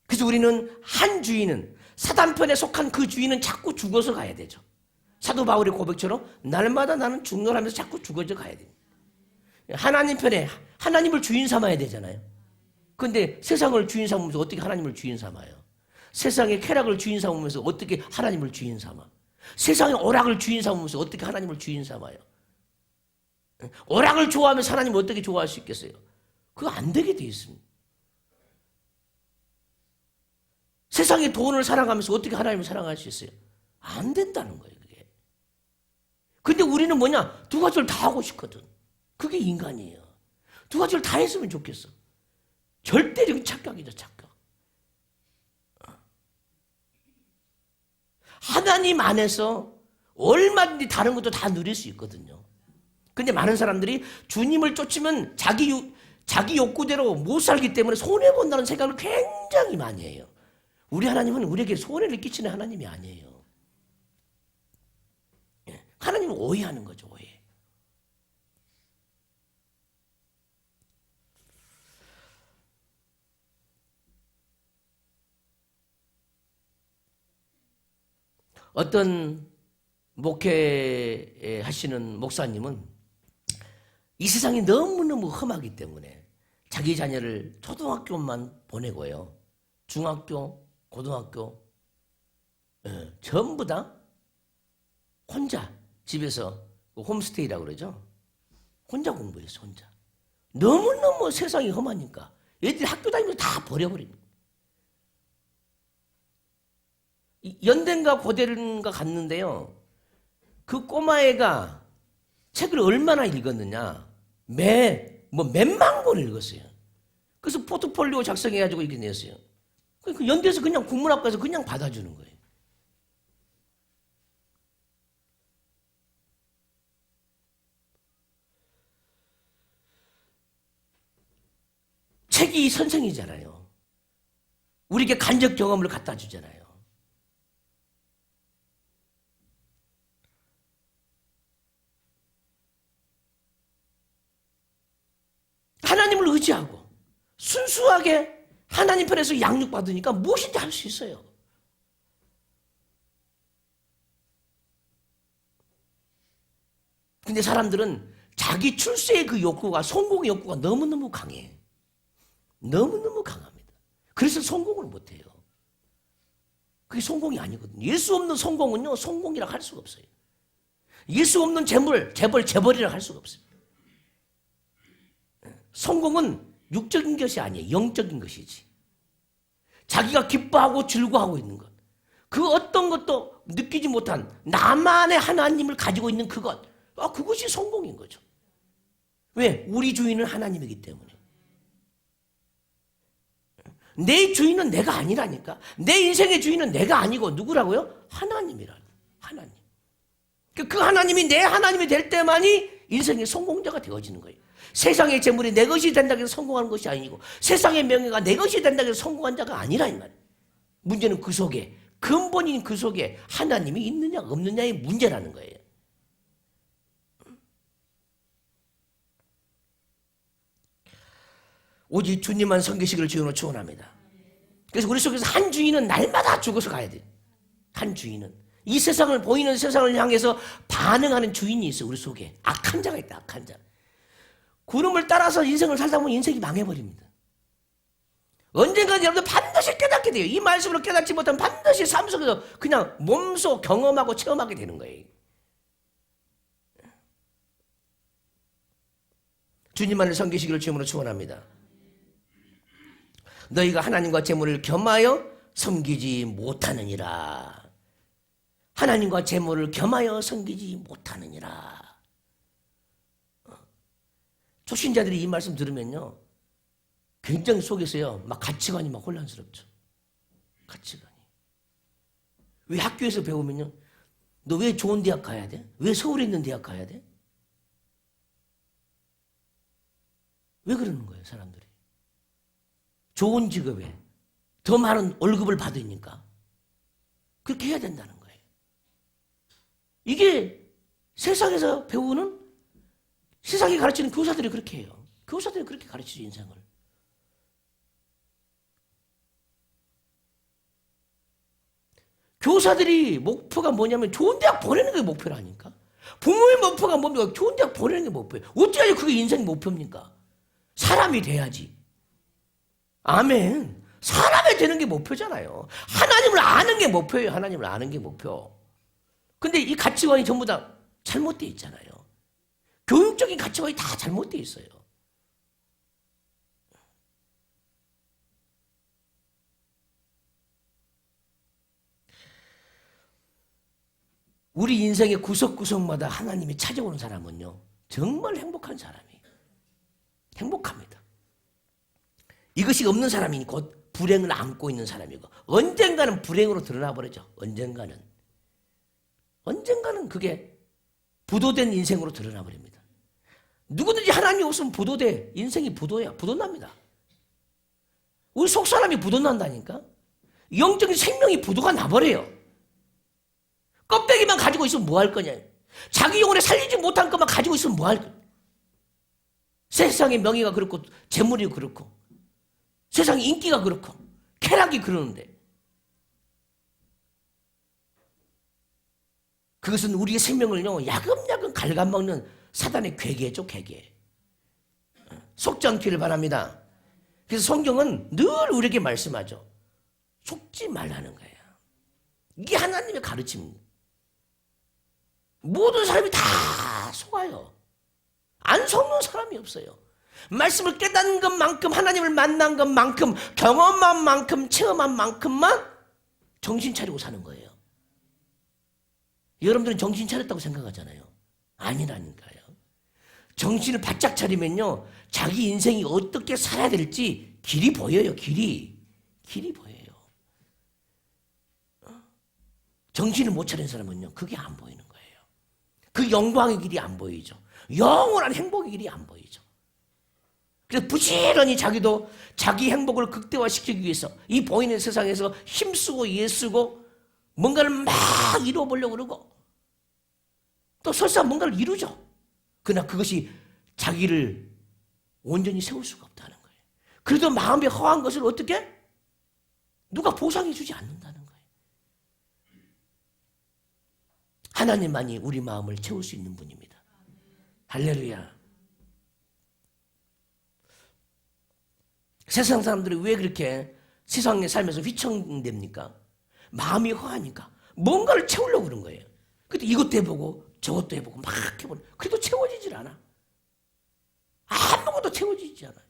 그래서 우리는 한 주인은, 사단편에 속한 그 주인은 자꾸 죽어서 가야 되죠. 사도 바울의 고백처럼 날마다 나는 죽노라면서 자꾸 죽어져 가야 됩니다. 하나님 편에 하나님을 주인 삼아야 되잖아요. 그런데 세상을 주인 삼으면서 어떻게 하나님을 주인 삼아요? 세상의 쾌락을 주인 삼으면서 어떻게 하나님을 주인 삼아? 세상의 오락을 주인 삼으면서 어떻게 하나님을 주인 삼아요? 오락을 좋아하면서 하나님 어떻게 좋아할 수 있겠어요? 그거 안 되게 돼 있습니다. 세상의 돈을 사랑하면서 어떻게 하나님을 사랑할 수 있어요? 안 된다는 거예요, 그게. 근데 우리는 뭐냐? 두 가지를 다 하고 싶거든. 그게 인간이에요. 두 가지를 다 했으면 좋겠어. 절대적인 착각이죠, 착각. 하나님 안에서 얼마든지 다른 것도 다 누릴 수 있거든요. 근데 많은 사람들이 주님을 쫓으면 자기 욕구대로 못 살기 때문에 손해본다는 생각을 굉장히 많이 해요. 우리 하나님은 우리에게 손해를 끼치는 하나님이 아니에요. 하나님은 오해하는 거죠, 오해. 어떤 목회하시는 목사님은 이 세상이 너무너무 험하기 때문에 자기 자녀를 초등학교만 보내고요, 중학교, 고등학교 전부 다 혼자 집에서 홈스테이라고 그러죠. 혼자 공부했어, 혼자. 너무너무 세상이 험하니까 애들이 학교 다니면서 다 버려버립니다. 연대인가 고대인가 갔는데요. 그 꼬마애가 책을 얼마나 읽었느냐. 몇만 권을 읽었어요. 그래서 포트폴리오 작성해가지고 이렇게 냈어요. 그 연대에서 그냥 국문학과에서 그냥 받아주는 거예요. 책이 선생이잖아요. 우리에게 간접 경험을 갖다 주잖아요. 하나님을 의지하고 순수하게 하나님 편에서 양육받으니까 무엇인지 할 수 있어요. 근데 사람들은 자기 출세의 그 욕구가, 성공의 욕구가 너무너무 강해. 너무너무 강합니다. 그래서 성공을 못해요. 그게 성공이 아니거든요. 예수 없는 성공은요, 성공이라 할 수가 없어요. 예수 없는 재벌이라 할 수가 없어요. 성공은 육적인 것이 아니에요. 영적인 것이지. 자기가 기뻐하고 즐거워하고 있는 것. 그 어떤 것도 느끼지 못한 나만의 하나님을 가지고 있는 그것. 그것이 성공인 거죠. 왜? 우리 주인은 하나님이기 때문에. 내 주인은 내가 아니라니까. 내 인생의 주인은 내가 아니고 누구라고요? 하나님이라고. 하나님. 그 하나님이 내 하나님이 될 때만이 인생의 성공자가 되어지는 거예요. 세상의 재물이 내 것이 된다고 해서 성공하는 것이 아니고, 세상의 명예가 내 것이 된다고 해서 성공한 자가 아니라 이 말이에요. 문제는 그 속에, 근본인 그 속에 하나님이 있느냐 없느냐의 문제라는 거예요. 오직 주님만 섬기시기를 주님으로 축원합니다. 그래서 우리 속에서 한 주인은 날마다 죽어서 가야 돼요. 한 주인은. 이 세상을, 보이는 세상을 향해서 반응하는 주인이 있어요. 우리 속에. 악한 자가 있다. 악한 자. 구름을 따라서 인생을 살다 보면 인생이 망해버립니다. 언젠가 여러분들 반드시 깨닫게 돼요. 이 말씀으로 깨닫지 못하면 반드시 삶 속에서 그냥 몸소 경험하고 체험하게 되는 거예요. 주님만을 섬기시기를 주님으로 축원합니다. 너희가 하나님과 재물을 겸하여 섬기지 못하느니라. 하나님과 재물을 겸하여 섬기지 못하느니라. 초신자들이 이 말씀 들으면요, 굉장히 속에서요, 막 가치관이 막 혼란스럽죠. 가치관이. 왜 학교에서 배우면요, 너 왜 좋은 대학 가야 돼? 왜 서울에 있는 대학 가야 돼? 왜 그러는 거예요, 사람들이? 좋은 직업에 더 많은 월급을 받으니까 그렇게 해야 된다는 거예요. 이게 세상에서 배우는, 세상이 가르치는 교사들이 그렇게 해요. 교사들이 그렇게 가르치죠, 인생을. 교사들이 목표가 뭐냐면 좋은 대학 보내는 게 목표라니까. 부모의 목표가 뭡니까? 좋은 대학 보내는 게 목표예요. 어찌하여 그게 인생 목표입니까? 사람이 돼야지. 아멘. 사람이 되는 게 목표잖아요. 하나님을 아는 게 목표예요. 하나님을 아는 게 목표. 근데 이 가치관이 전부 다 잘못되어 있잖아요. 교육적인 가치관이 다 잘못되어 있어요. 우리 인생의 구석구석마다 하나님이 찾아오는 사람은요, 정말 행복한 사람이에요. 행복합니다. 이것이 없는 사람이 곧 불행을 안고 있는 사람이고, 언젠가는 불행으로 드러나 버리죠. 언젠가는 그게 부도된 인생으로 드러나 버립니다. 누구든지 하나님이 없으면 부도돼. 인생이 부도야. 부도납니다. 우리 속 사람이 부도난다니까. 영적인 생명이 부도가 나버려요. 껍데기만 가지고 있으면 뭐 할 거냐. 자기 영혼에 살리지 못한 것만 가지고 있으면 뭐 할 거냐. 세상의 명예가 그렇고 재물이 그렇고 세상의 인기가 그렇고 쾌락이 그러는데, 그것은 우리의 생명을요 야금야금 갉아먹는 사단의 괴계죠. 괴계. 속지 않기를 바랍니다. 그래서 성경은 늘 우리에게 말씀하죠. 속지 말라는 거예요. 이게 하나님의 가르침입니다. 모든 사람이 다 속아요. 안 속는 사람이 없어요. 말씀을 깨닫는 것만큼, 하나님을 만난 것만큼, 경험한 만큼, 체험한 만큼만 정신 차리고 사는 거예요. 여러분들은 정신 차렸다고 생각하잖아요. 아니라니까요. 정신을 바짝 차리면요, 자기 인생이 어떻게 살아야 될지 길이 보여요. 길이 보여요. 정신을 못 차린 사람은요, 그게 안 보이는 거예요. 그 영광의 길이 안 보이죠. 영원한 행복의 길이 안 보이죠. 그래서 부지런히 자기도 자기 행복을 극대화시키기 위해서 이 보이는 세상에서 힘쓰고 애쓰고 뭔가를 막 이루어보려고 그러고 또 설사 뭔가를 이루죠. 그러나 그것이 자기를 온전히 세울 수가 없다는 거예요. 그래도 마음에 허한 것을 어떻게? 누가 보상해 주지 않는다는 거예요. 하나님만이 우리 마음을 채울 수 있는 분입니다. 할렐루야. 세상 사람들이 왜 그렇게 세상에 살면서 휘청됩니까? 마음이 허하니까 뭔가를 채우려고 그런 거예요. 그때 이것도 해보고 저것도 해보고 막 해보고 그래도 채워지질 않아. 아무것도 채워지지 않아요.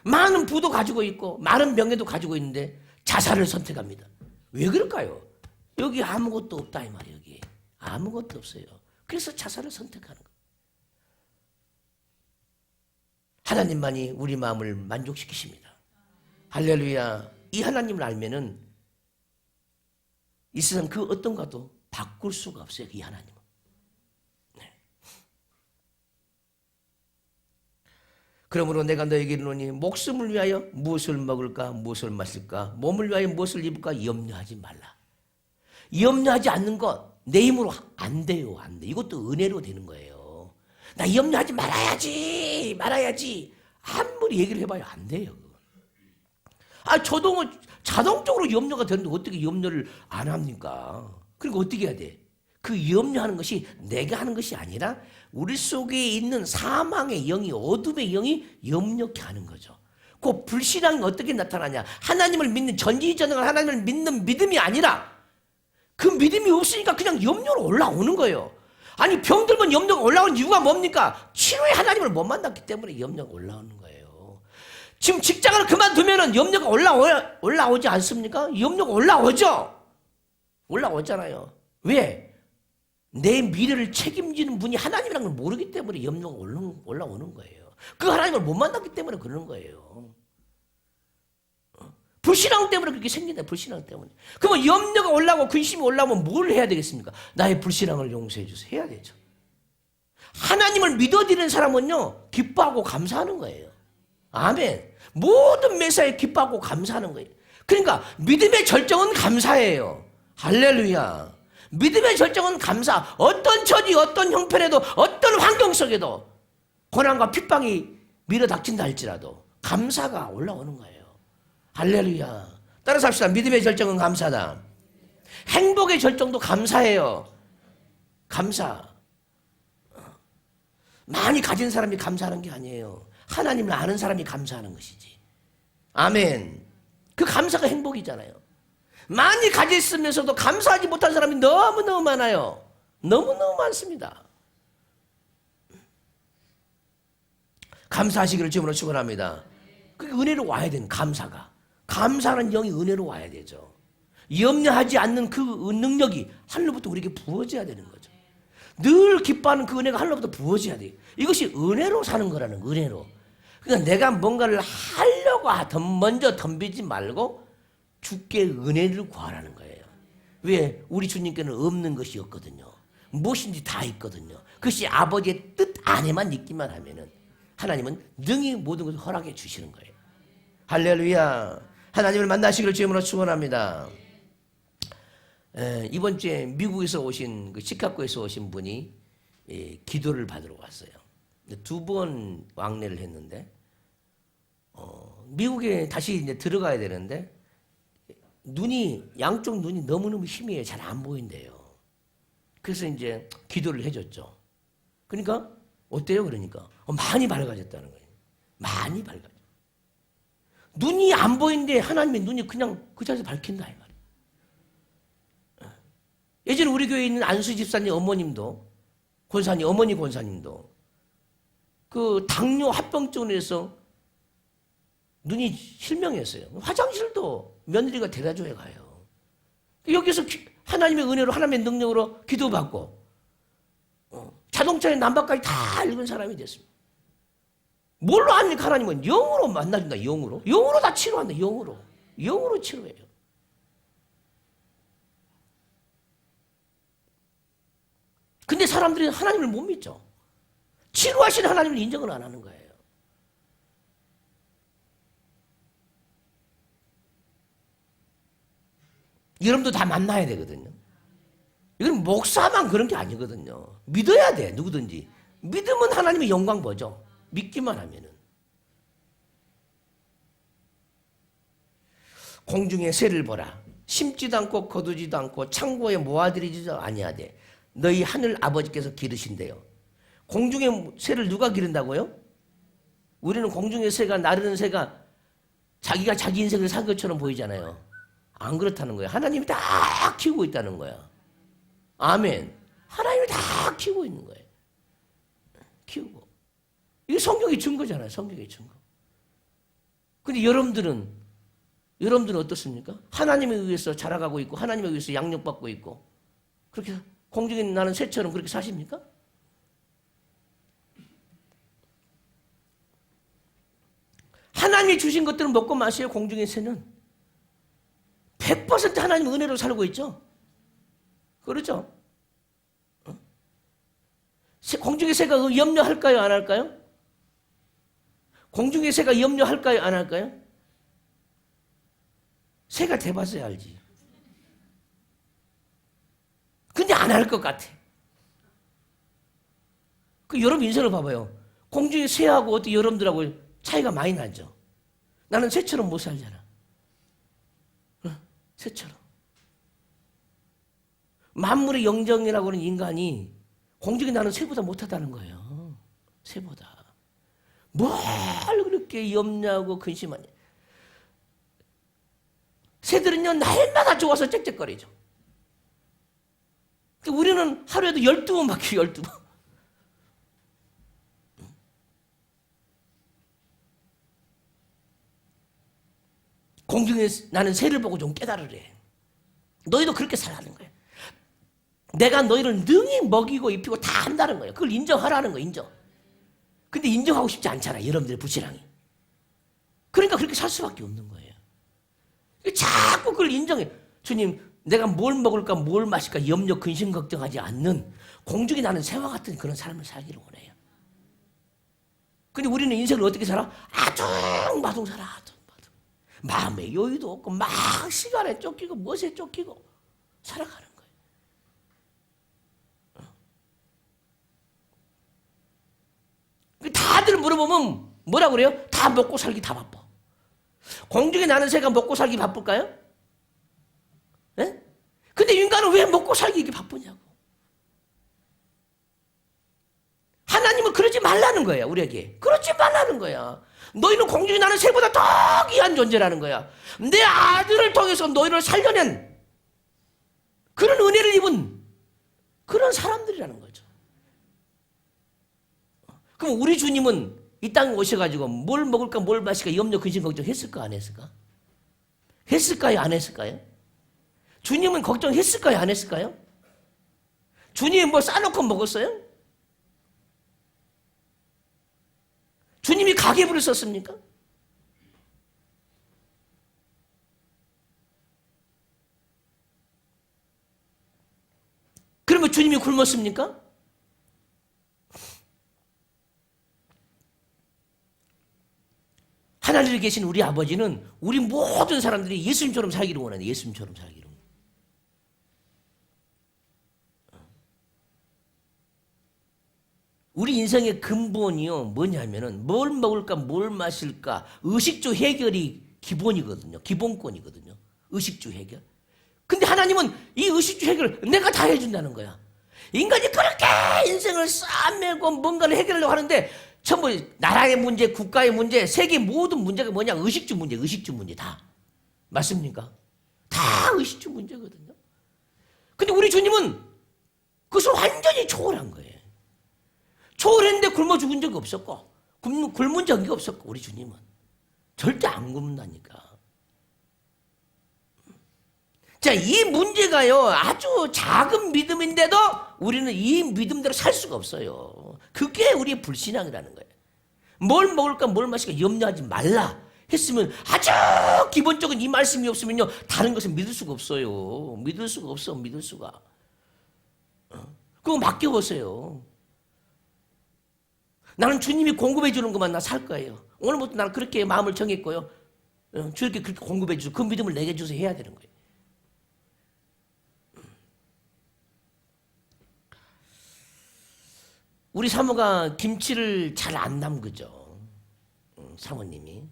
많은 부도 가지고 있고 많은 명예도 가지고 있는데 자살을 선택합니다. 왜 그럴까요? 여기 아무것도 없다 이 말이에요. 여기 아무것도 없어요. 그래서 자살을 선택하는 거예요. 하나님만이 우리 마음을 만족시키십니다. 할렐루야. 이 하나님을 알면은 이 세상 그 어떤 것도 바꿀 수가 없어요. 이 하나님은. 네. 그러므로 내가 너에게 이르노니 목숨을 위하여 무엇을 먹을까 무엇을 마실까 몸을 위하여 무엇을 입을까 염려하지 말라. 염려하지 않는 것 내 힘으로 안 돼요. 안 돼. 이것도 은혜로 되는 거예요. 나 염려하지 말아야지. 아무리 얘기를 해봐야 안 돼요. 저도 뭐 자동적으로 염려가 되는데 어떻게 염려를 안 합니까? 그러니까 어떻게 해야 돼? 그 염려하는 것이 내가 하는 것이 아니라 우리 속에 있는 사망의 영이, 어둠의 영이 염려케 하는 거죠. 그 불신앙이 어떻게 나타나냐? 하나님을 믿는 전지전능한 하나님을 믿는 믿음이 아니라 그 믿음이 없으니까 그냥 염려로 올라오는 거예요. 아니 병들면 염려가 올라오는 이유가 뭡니까? 치료의 하나님을 못 만났기 때문에 염려가 올라오는 거예요. 지금 직장을 그만두면 염려가 올라오지 않습니까? 염려가 올라오죠. 올라오잖아요. 왜? 내 미래를 책임지는 분이 하나님이라는 걸 모르기 때문에 염려가 올라오는 거예요. 그 하나님을 못 만났기 때문에 그러는 거예요. 불신앙 때문에 그렇게 생긴다. 불신앙 때문에. 그러면 염려가 올라오고 근심이 올라오면 뭘 해야 되겠습니까? 나의 불신앙을 용서해 주세요. 해야 되죠. 하나님을 믿어드리는 사람은요, 기뻐하고 감사하는 거예요. 아멘. 모든 매사에 기뻐하고 감사하는 거예요. 그러니까 믿음의 절정은 감사예요. 할렐루야. 믿음의 절정은 감사. 어떤 처지, 어떤 형편에도, 어떤 환경 속에도 고난과 핍박이 밀어닥친다 할지라도 감사가 올라오는 거예요. 할렐루야. 따라서 합시다. 믿음의 절정은 감사다. 행복의 절정도 감사해요. 감사. 많이 가진 사람이 감사하는 게 아니에요. 하나님을 아는 사람이 감사하는 것이지. 아멘. 그 감사가 행복이잖아요. 많이 가졌으면서도 감사하지 못한 사람이 너무너무 많아요. 너무너무 많습니다. 감사하시기를 주님으로 축원합니다. 그게 은혜로 와야 되는 감사가. 감사하는 영이 은혜로 와야 되죠. 염려하지 않는 그 능력이 하늘로부터 우리에게 부어져야 되는 거죠. 늘 기뻐하는 그 은혜가 하늘로부터 부어져야 돼요. 이것이 은혜로 사는 거라는 거예요. 은혜로. 그러니까 내가 뭔가를 하려고 먼저 덤비지 말고 주께 은혜를 구하라는 거예요. 왜? 우리 주님께는 없는 것이 없거든요. 무엇인지 다 있거든요. 그것이 아버지의 뜻 안에만 있기만 하면은 하나님은 능히 모든 것을 허락해 주시는 거예요. 할렐루야. 하나님을 만나시기를 주님으로 축원합니다. 이번 주에 미국에서 오신 시카고에서 오신 분이 기도를 받으러 왔어요. 2번 왕래를 했는데 미국에 다시 이제 들어가야 되는데 양쪽 눈이 너무너무 희미해요. 잘 안 보인대요. 그래서 이제 기도를 해줬죠. 그러니까 어때요? 그러니까 많이 밝아졌다는 거예요. 많이 밝아져. 눈이 안 보이는데 하나님의 눈이 그냥 그 자리에서 밝힌다 이 말이에요. 예전에 우리 교회에 있는 안수 집사님 어머님도 어머니 권사님도 그 당뇨 합병증으로 해서 눈이 실명했어요. 화장실도 며느리가 데려줘야 가요. 여기서 하나님의 은혜로 하나님의 능력으로 기도받고 자동차의 난방까지 다 읽은 사람이 됐습니다. 뭘로 합니까? 하나님은 영으로 만나준다. 영으로 다 치료한다. 영으로 치료해요. 근데 사람들이 하나님을 못 믿죠. 치료하시는 하나님을 인정을 안 하는 거예요. 여러분도 다 만나야 되거든요. 이건 목사만 그런 게 아니거든요. 믿어야 돼, 누구든지. 믿으면 하나님의 영광 보죠. 믿기만 하면은. 공중의 새를 보라. 심지도 않고 거두지도 않고 창고에 모아들이지도 아니하되 너희 하늘 아버지께서 기르신대요. 공중의 새를 누가 기른다고요? 우리는 공중의 새가, 나르는 새가 자기가 자기 인생을 산 것처럼 보이잖아요. 안 그렇다는 거예요. 하나님이 다 키우고 있다는 거야. 아멘. 하나님이 다 키우고 있는 거예요. 키우고. 이게 성경의 증거잖아요. 성경의 증거. 근데 여러분들은 어떻습니까? 하나님에 의해서 자라가고 있고 하나님에 의해서 양육받고 있고 그렇게 공중에 나는 새처럼 그렇게 사십니까? 하나님이 주신 것들은 먹고 마셔요. 공중의 새는 100% 하나님 은혜로 살고 있죠. 그렇죠? 공중의 새가 염려할까요? 안 할까요? 공중의 새가 염려할까요? 안 할까요? 새가 돼봤어야 알지. 근데 안 할 것 같아. 여러분 인생을 봐봐요. 공중의 새하고 어떻게 여러분들하고 차이가 많이 나죠. 나는 새처럼 못 살잖아. 새처럼. 만물의 영정이라고 하는 인간이 공중에 나는 새보다 못하다는 거예요. 새보다. 뭘 그렇게 염려하고 근심하냐. 새들은요, 날마다 좋아서 짹짹거리죠. 우리는 하루에도 12번 바뀌어요, 12번. 공중에 나는 새를 보고 좀 깨달으래. 너희도 그렇게 살라는 거예요. 내가 너희를 능히 먹이고 입히고 다 한다는 거예요. 그걸 인정하라는 거예요, 인정. 근데 인정하고 싶지 않잖아, 여러분들의 부신앙이. 그러니까 그렇게 살 수밖에 없는 거예요. 자꾸 그걸 인정해. 주님, 내가 뭘 먹을까, 뭘 마실까 염려, 근심, 걱정하지 않는 공중에 나는 새와 같은 그런 삶을 살기를 원해요. 근데 우리는 인생을 어떻게 살아? 아둥바둥 살아, 아둥바둥. 마음에 여유도 없고 막 시간에 쫓기고 멋에 쫓기고 살아가는 거예요. 다들 물어보면 뭐라 그래요? 다 먹고 살기 다 바빠. 공중에 나는 새가 먹고 살기 바쁠까요? 네? 근데 인간은 왜 먹고 살기 이렇게 바쁘냐고. 하나님은 그러지 말라는 거야, 우리에게. 그러지 말라는 거야. 너희는 공중에 나는 새보다 더 귀한 존재라는 거야. 내 아들을 통해서 너희를 살려낸 그런 은혜를 입은 그런 사람들이라는 거죠. 그럼 우리 주님은 이 땅에 오셔가지고 뭘 먹을까 뭘 마실까 염려 근심 걱정했을까 안 했을까? 했을까요 안 했을까요? 주님은 걱정했을까요 안 했을까요? 주님이 뭐 싸놓고 먹었어요? 주님이 가계부를 썼습니까? 그러면 주님이 굶었습니까? 하나님에 계신 우리 아버지는 우리 모든 사람들이 예수님처럼 살기를 원하는 예수님처럼 살기를 원해요. 우리 인생의 근본이요 뭐냐면은 뭘 먹을까 뭘 마실까 의식주 해결이 기본이거든요. 기본권이거든요. 의식주 해결. 근데 하나님은 이 의식주 해결을 내가 다 해준다는 거야. 인간이 그렇게 인생을 싸매고 뭔가를 해결하려고 하는데 전부 나라의 문제, 국가의 문제, 세계 모든 문제가 뭐냐? 의식주 문제 다. 맞습니까? 다 의식주 문제거든요. 근데 우리 주님은 그것을 완전히 초월한 거예요. 초월했는데 굶어 죽은 적이 없었고 굶은 적이 없었고 우리 주님은 절대 안 굶는다니까. 자, 이 문제가요, 아주 작은 믿음인데도 우리는 이 믿음대로 살 수가 없어요. 그게 우리의 불신앙이라는 거예요. 뭘 먹을까, 뭘 마실까 염려하지 말라 했으면 아주 기본적인 이 말씀이 없으면요, 다른 것은 믿을 수가 없어요. 믿을 수가 없어, 믿을 수가. 그거 맡겨보세요. 나는 주님이 공급해 주는 것만 나 살 거예요. 오늘부터 나는 그렇게 마음을 정했고요. 주님께 그렇게 공급해 주세요. 그 믿음을 내게 주세요 해야 되는 거예요. 우리 사모가 김치를 잘 안 담그죠. 사모님이.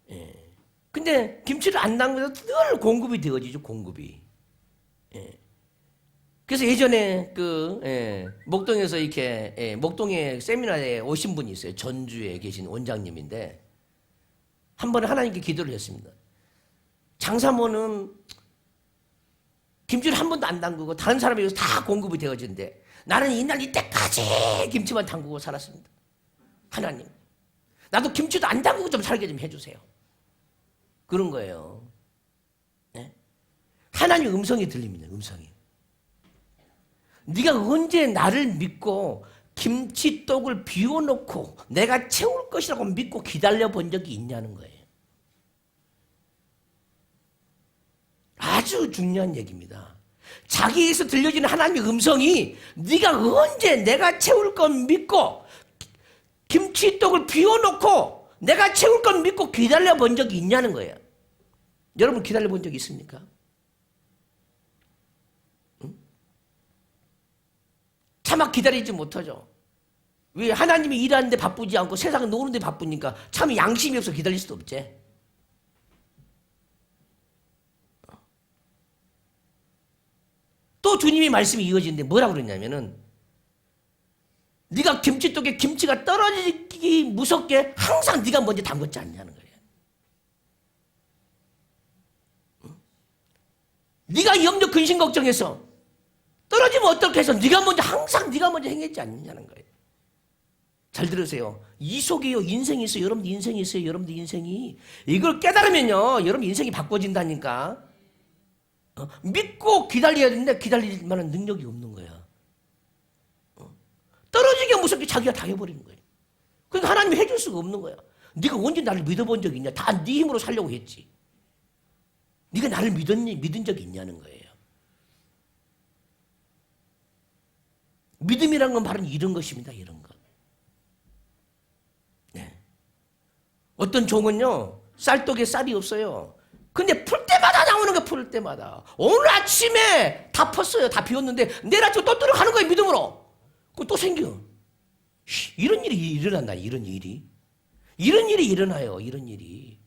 예. 근데 김치를 안 담그서 늘 공급이 되어지죠, 공급이. 예. 그래서 예전에 목동에서 이렇게, 목동에 세미나에 오신 분이 있어요. 전주에 계신 원장님인데, 한 번에 하나님께 기도를 했습니다. 장사모는 김치를 한 번도 안 담그고 다른 사람에 의해서 다 공급이 되어지는데, 나는 이날 이때까지 김치만 담그고 살았습니다. 하나님, 나도 김치도 안 담그고 좀 살게 좀 해주세요. 그런 거예요. 네? 하나님의 음성이 들립니다. 음성이. 네가 언제 나를 믿고 김치떡을 비워놓고 내가 채울 것이라고 믿고 기다려 본 적이 있냐는 거예요. 아주 중요한 얘기입니다. 자기에게서 들려지는 하나님의 음성이 네가 언제 내가 채울 건 믿고 김치떡을 비워놓고 내가 채울 건 믿고 기다려 본 적이 있냐는 거예요. 여러분 기다려 본 적 있습니까? 응? 차마 기다리지 못하죠. 왜? 하나님이 일하는데 바쁘지 않고 세상에 노는데 바쁘니까 참 양심이 없어 기다릴 수도 없지. 또 주님이 말씀이 이어지는데 뭐라고 그러냐면은 네가 김치떡에 김치가 떨어지기 무섭게 항상 네가 먼저 담궜지 않냐는 거예요. 네가 염려 근심 걱정해서 떨어지면 어떻게 해서 항상 네가 먼저 행했지 않느냐는 거예요. 잘 들으세요. 이 속에요 인생이 있어요. 여러분들 인생이 있어요. 여러분들 인생이. 이걸 깨달으면요 여러분 인생이 바꿔진다니까. 믿고 기다려야 되는데 기다릴 만한 능력이 없는 거야. 떨어지기 무섭게 자기가 다 해버리는 거예요. 그러니까 하나님이 해줄 수가 없는 거야. 네가 언제 나를 믿어본 적이 있냐? 다 네 힘으로 살려고 했지. 네가 나를 믿은 적이 있냐는 거예요. 믿음이란 건 바로 이런 것입니다. 이런 것. 네. 어떤 종은요 쌀떡에 쌀이 없어요. 근데 풀 때마다 나오는 거야. 풀 때마다. 오늘 아침에 다 펐어요. 다 비웠는데 내일 아침에 또 들어가는 거예요. 믿음으로. 그럼 또 생겨. 이런 일이 일어난다. 이런 일이. 이런 일이 일어나요. 이런 일이.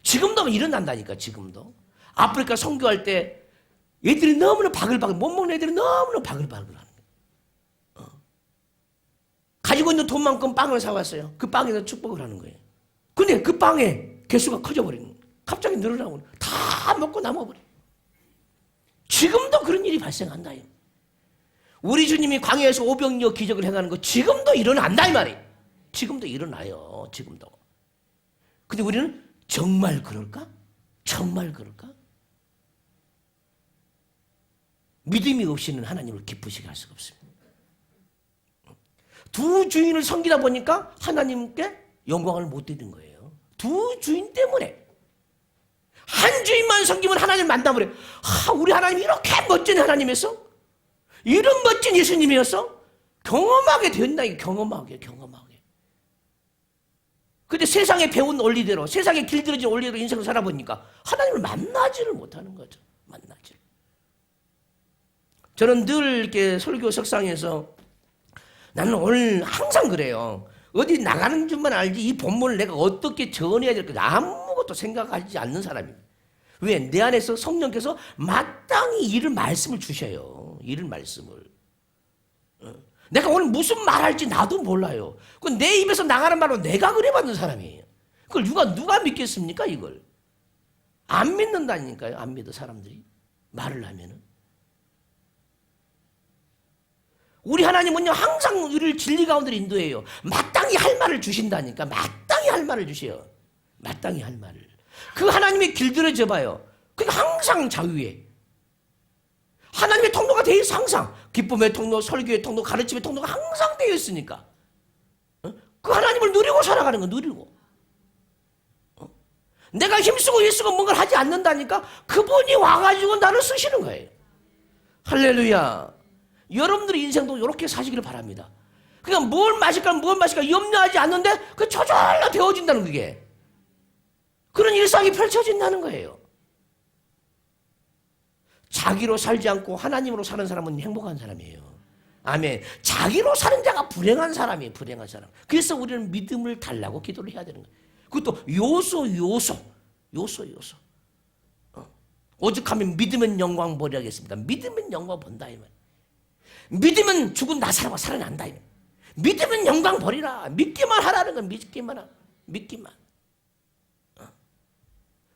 지금도 일어난다니까. 지금도. 아프리카 선교할 때 애들이 너무나 바글바글 못 먹는 애들이 너무나 바글바글 하는 거예요. 가지고 있는 돈만큼 빵을 사왔어요. 그 빵에서 축복을 하는 거예요. 근데 그 빵에 개수가 커져버리는 거예요. 갑자기 늘어나고 다 먹고 남아버려. 지금도 그런 일이 발생한다. 우리 주님이 광야에서 오병이어 기적을 행하는 거 지금도 일어난다 이 말이에요. 지금도 일어나요. 지금도. 근데 우리는 정말 그럴까? 정말 그럴까? 믿음이 없이는 하나님을 기쁘시게 할 수가 없습니다. 두 주인을 섬기다 보니까 하나님께 영광을 못 드리는 거예요. 두 주인 때문에. 한 주인만 섬기면 하나님 만나버려. 우리 하나님 이렇게 멋진 하나님이었어? 이런 멋진 예수님이었어? 경험하게 된다. 경험하게. 근데 세상에 배운 원리대로, 세상에 길들여진 원리대로 인생을 살아보니까 하나님을 만나지를 못하는 거죠. 만나지를. 저는 늘 이렇게 설교 석상에서 나는 오늘 항상 그래요. 어디 나가는 줄만 알지 이 본문을 내가 어떻게 전해야 될까 아무것도 생각하지 않는 사람입니다. 왜? 내 안에서 성령께서 마땅히 이를 말씀을 주셔요. 이를 말씀을. 내가 오늘 무슨 말할지 나도 몰라요. 내 입에서 나가는 말로 내가 그래받는 사람이에요. 그걸 누가 믿겠습니까 이걸? 안 믿는다니까요. 안 믿어 사람들이. 말을 하면은. 우리 하나님은요 항상 우리를 진리 가운데 인도해요. 마땅히 할 말을 주신다니까. 마땅히 할 말을 주셔요. 마땅히 할 말을. 그 하나님의 길들여져 봐요. 그러니까 항상 자유에 하나님의 통로가 되어 있어. 항상 기쁨의 통로, 설교의 통로, 가르침의 통로가 항상 되어 있으니까 그 하나님을 누리고 살아가는 거. 누리고 내가 힘쓰고 일쓰고 뭔가를 하지 않는다니까 그분이 와가지고 나를 쓰시는 거예요. 할렐루야. 여러분들의 인생도 이렇게 사시기를 바랍니다. 그냥 뭘 마실까 염려하지 않는데 그 저절로 되어진다는 그게. 그런 일상이 펼쳐진다는 거예요. 자기로 살지 않고 하나님으로 사는 사람은 행복한 사람이에요. 아멘. 자기로 사는 자가 불행한 사람이에요. 불행한 사람. 그래서 우리는 믿음을 달라고 기도를 해야 되는 거예요. 그것도 요소. 오죽하면 믿으면 영광 보리 하겠습니다. 믿으면 영광 본다. 이 말. 믿으면 죽은 나사로가 살아난다. 이 말. 믿으면 영광 보리라. 믿기만 하라는 건 믿기만.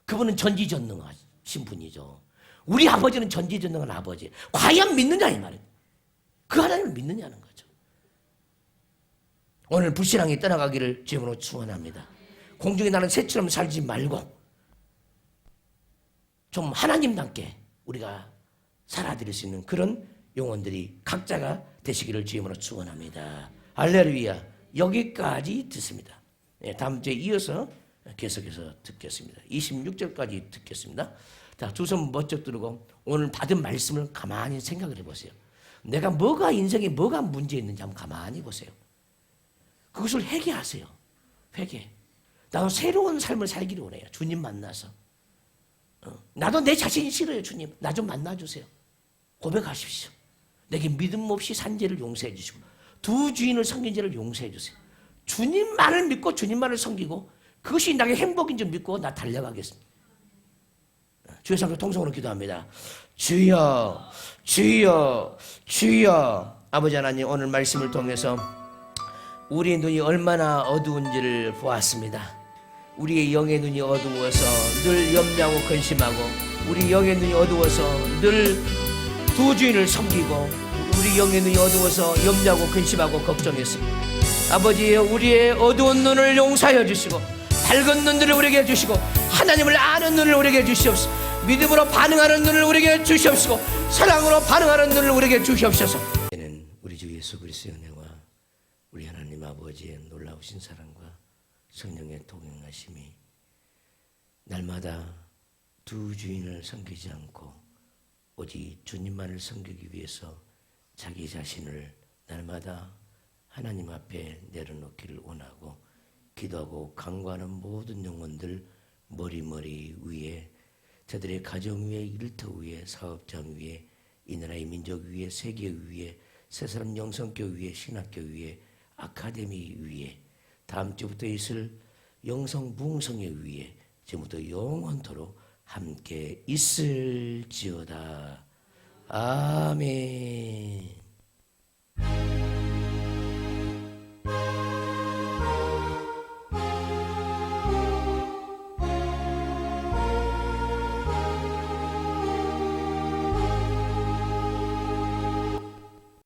그분은 전지전능하신 분이죠. 우리 아버지는 전지전능한 아버지. 과연 믿느냐 이 말이에요. 그 하나님을 믿느냐는 거죠. 오늘 불신앙이 떠나가기를 주님으로 축원합니다. 공중에 나는 새처럼 살지 말고 좀 하나님답게 우리가 살아드릴 수 있는 그런 영혼들이 각자가 되시기를 주님으로 축원합니다. 할렐루야. 여기까지 듣습니다. 다음 주에 이어서 계속해서 듣겠습니다. 26절까지 듣겠습니다. 자, 두 손 번쩍 들고 오늘 받은 말씀을 가만히 생각을 해보세요. 내가 인생에 뭐가 문제 있는지 한번 가만히 보세요. 그것을 회개하세요. 회개. 나도 새로운 삶을 살기를 원해요. 주님 만나서. 나도 내 자신이 싫어요. 주님 나 좀 만나주세요. 고백하십시오. 내게 믿음 없이 산 죄를 용서해 주시고 두 주인을 섬긴 죄를 용서해 주세요. 주님만을 믿고 주님만을 섬기고 그것이 나의 행복인 줄 믿고 나 달려가겠습니다. 주의 성도 통성으로 기도합니다. 주여 주여 주여. 아버지 하나님, 오늘 말씀을 통해서 우리의 눈이 얼마나 어두운지를 보았습니다. 우리의 영의 눈이 어두워서 늘 염려하고 근심하고, 우리 영의 눈이 어두워서 늘 두 주인을 섬기고, 우리 영의 눈이 어두워서 염려하고 근심하고 걱정했습니다. 아버지, 우리의 어두운 눈을 용서하여 주시고 밝은 눈들을 우리에게 주시고 하나님을 아는 눈을 우리에게 주시옵소서. 믿음으로 반응하는 눈을 우리에게 주시옵시고 사랑으로 반응하는 눈을 우리에게 주시옵소서. 우리 주 예수 그리스도의 은혜와 우리 하나님 아버지의 놀라우신 사랑과 성령의 동행하심이 날마다 두 주인을 섬기지 않고 오직 주님만을 섬기기 위해서 자기 자신을 날마다 하나님 앞에 내려놓기를 원하고 기도하고 간구하는 모든 영혼들, 머리 위에, 저들의 가정 위에, 일터 위에, 사업장 위에, 이 나라의 민족 위에, 세계 위에, 새사람 영성교 위에, 신학교 위에, 아카데미 위에, 다음 주부터 있을 영성 부흥성회 위에 지금부터 영원토록 함께 있을지어다. 아멘.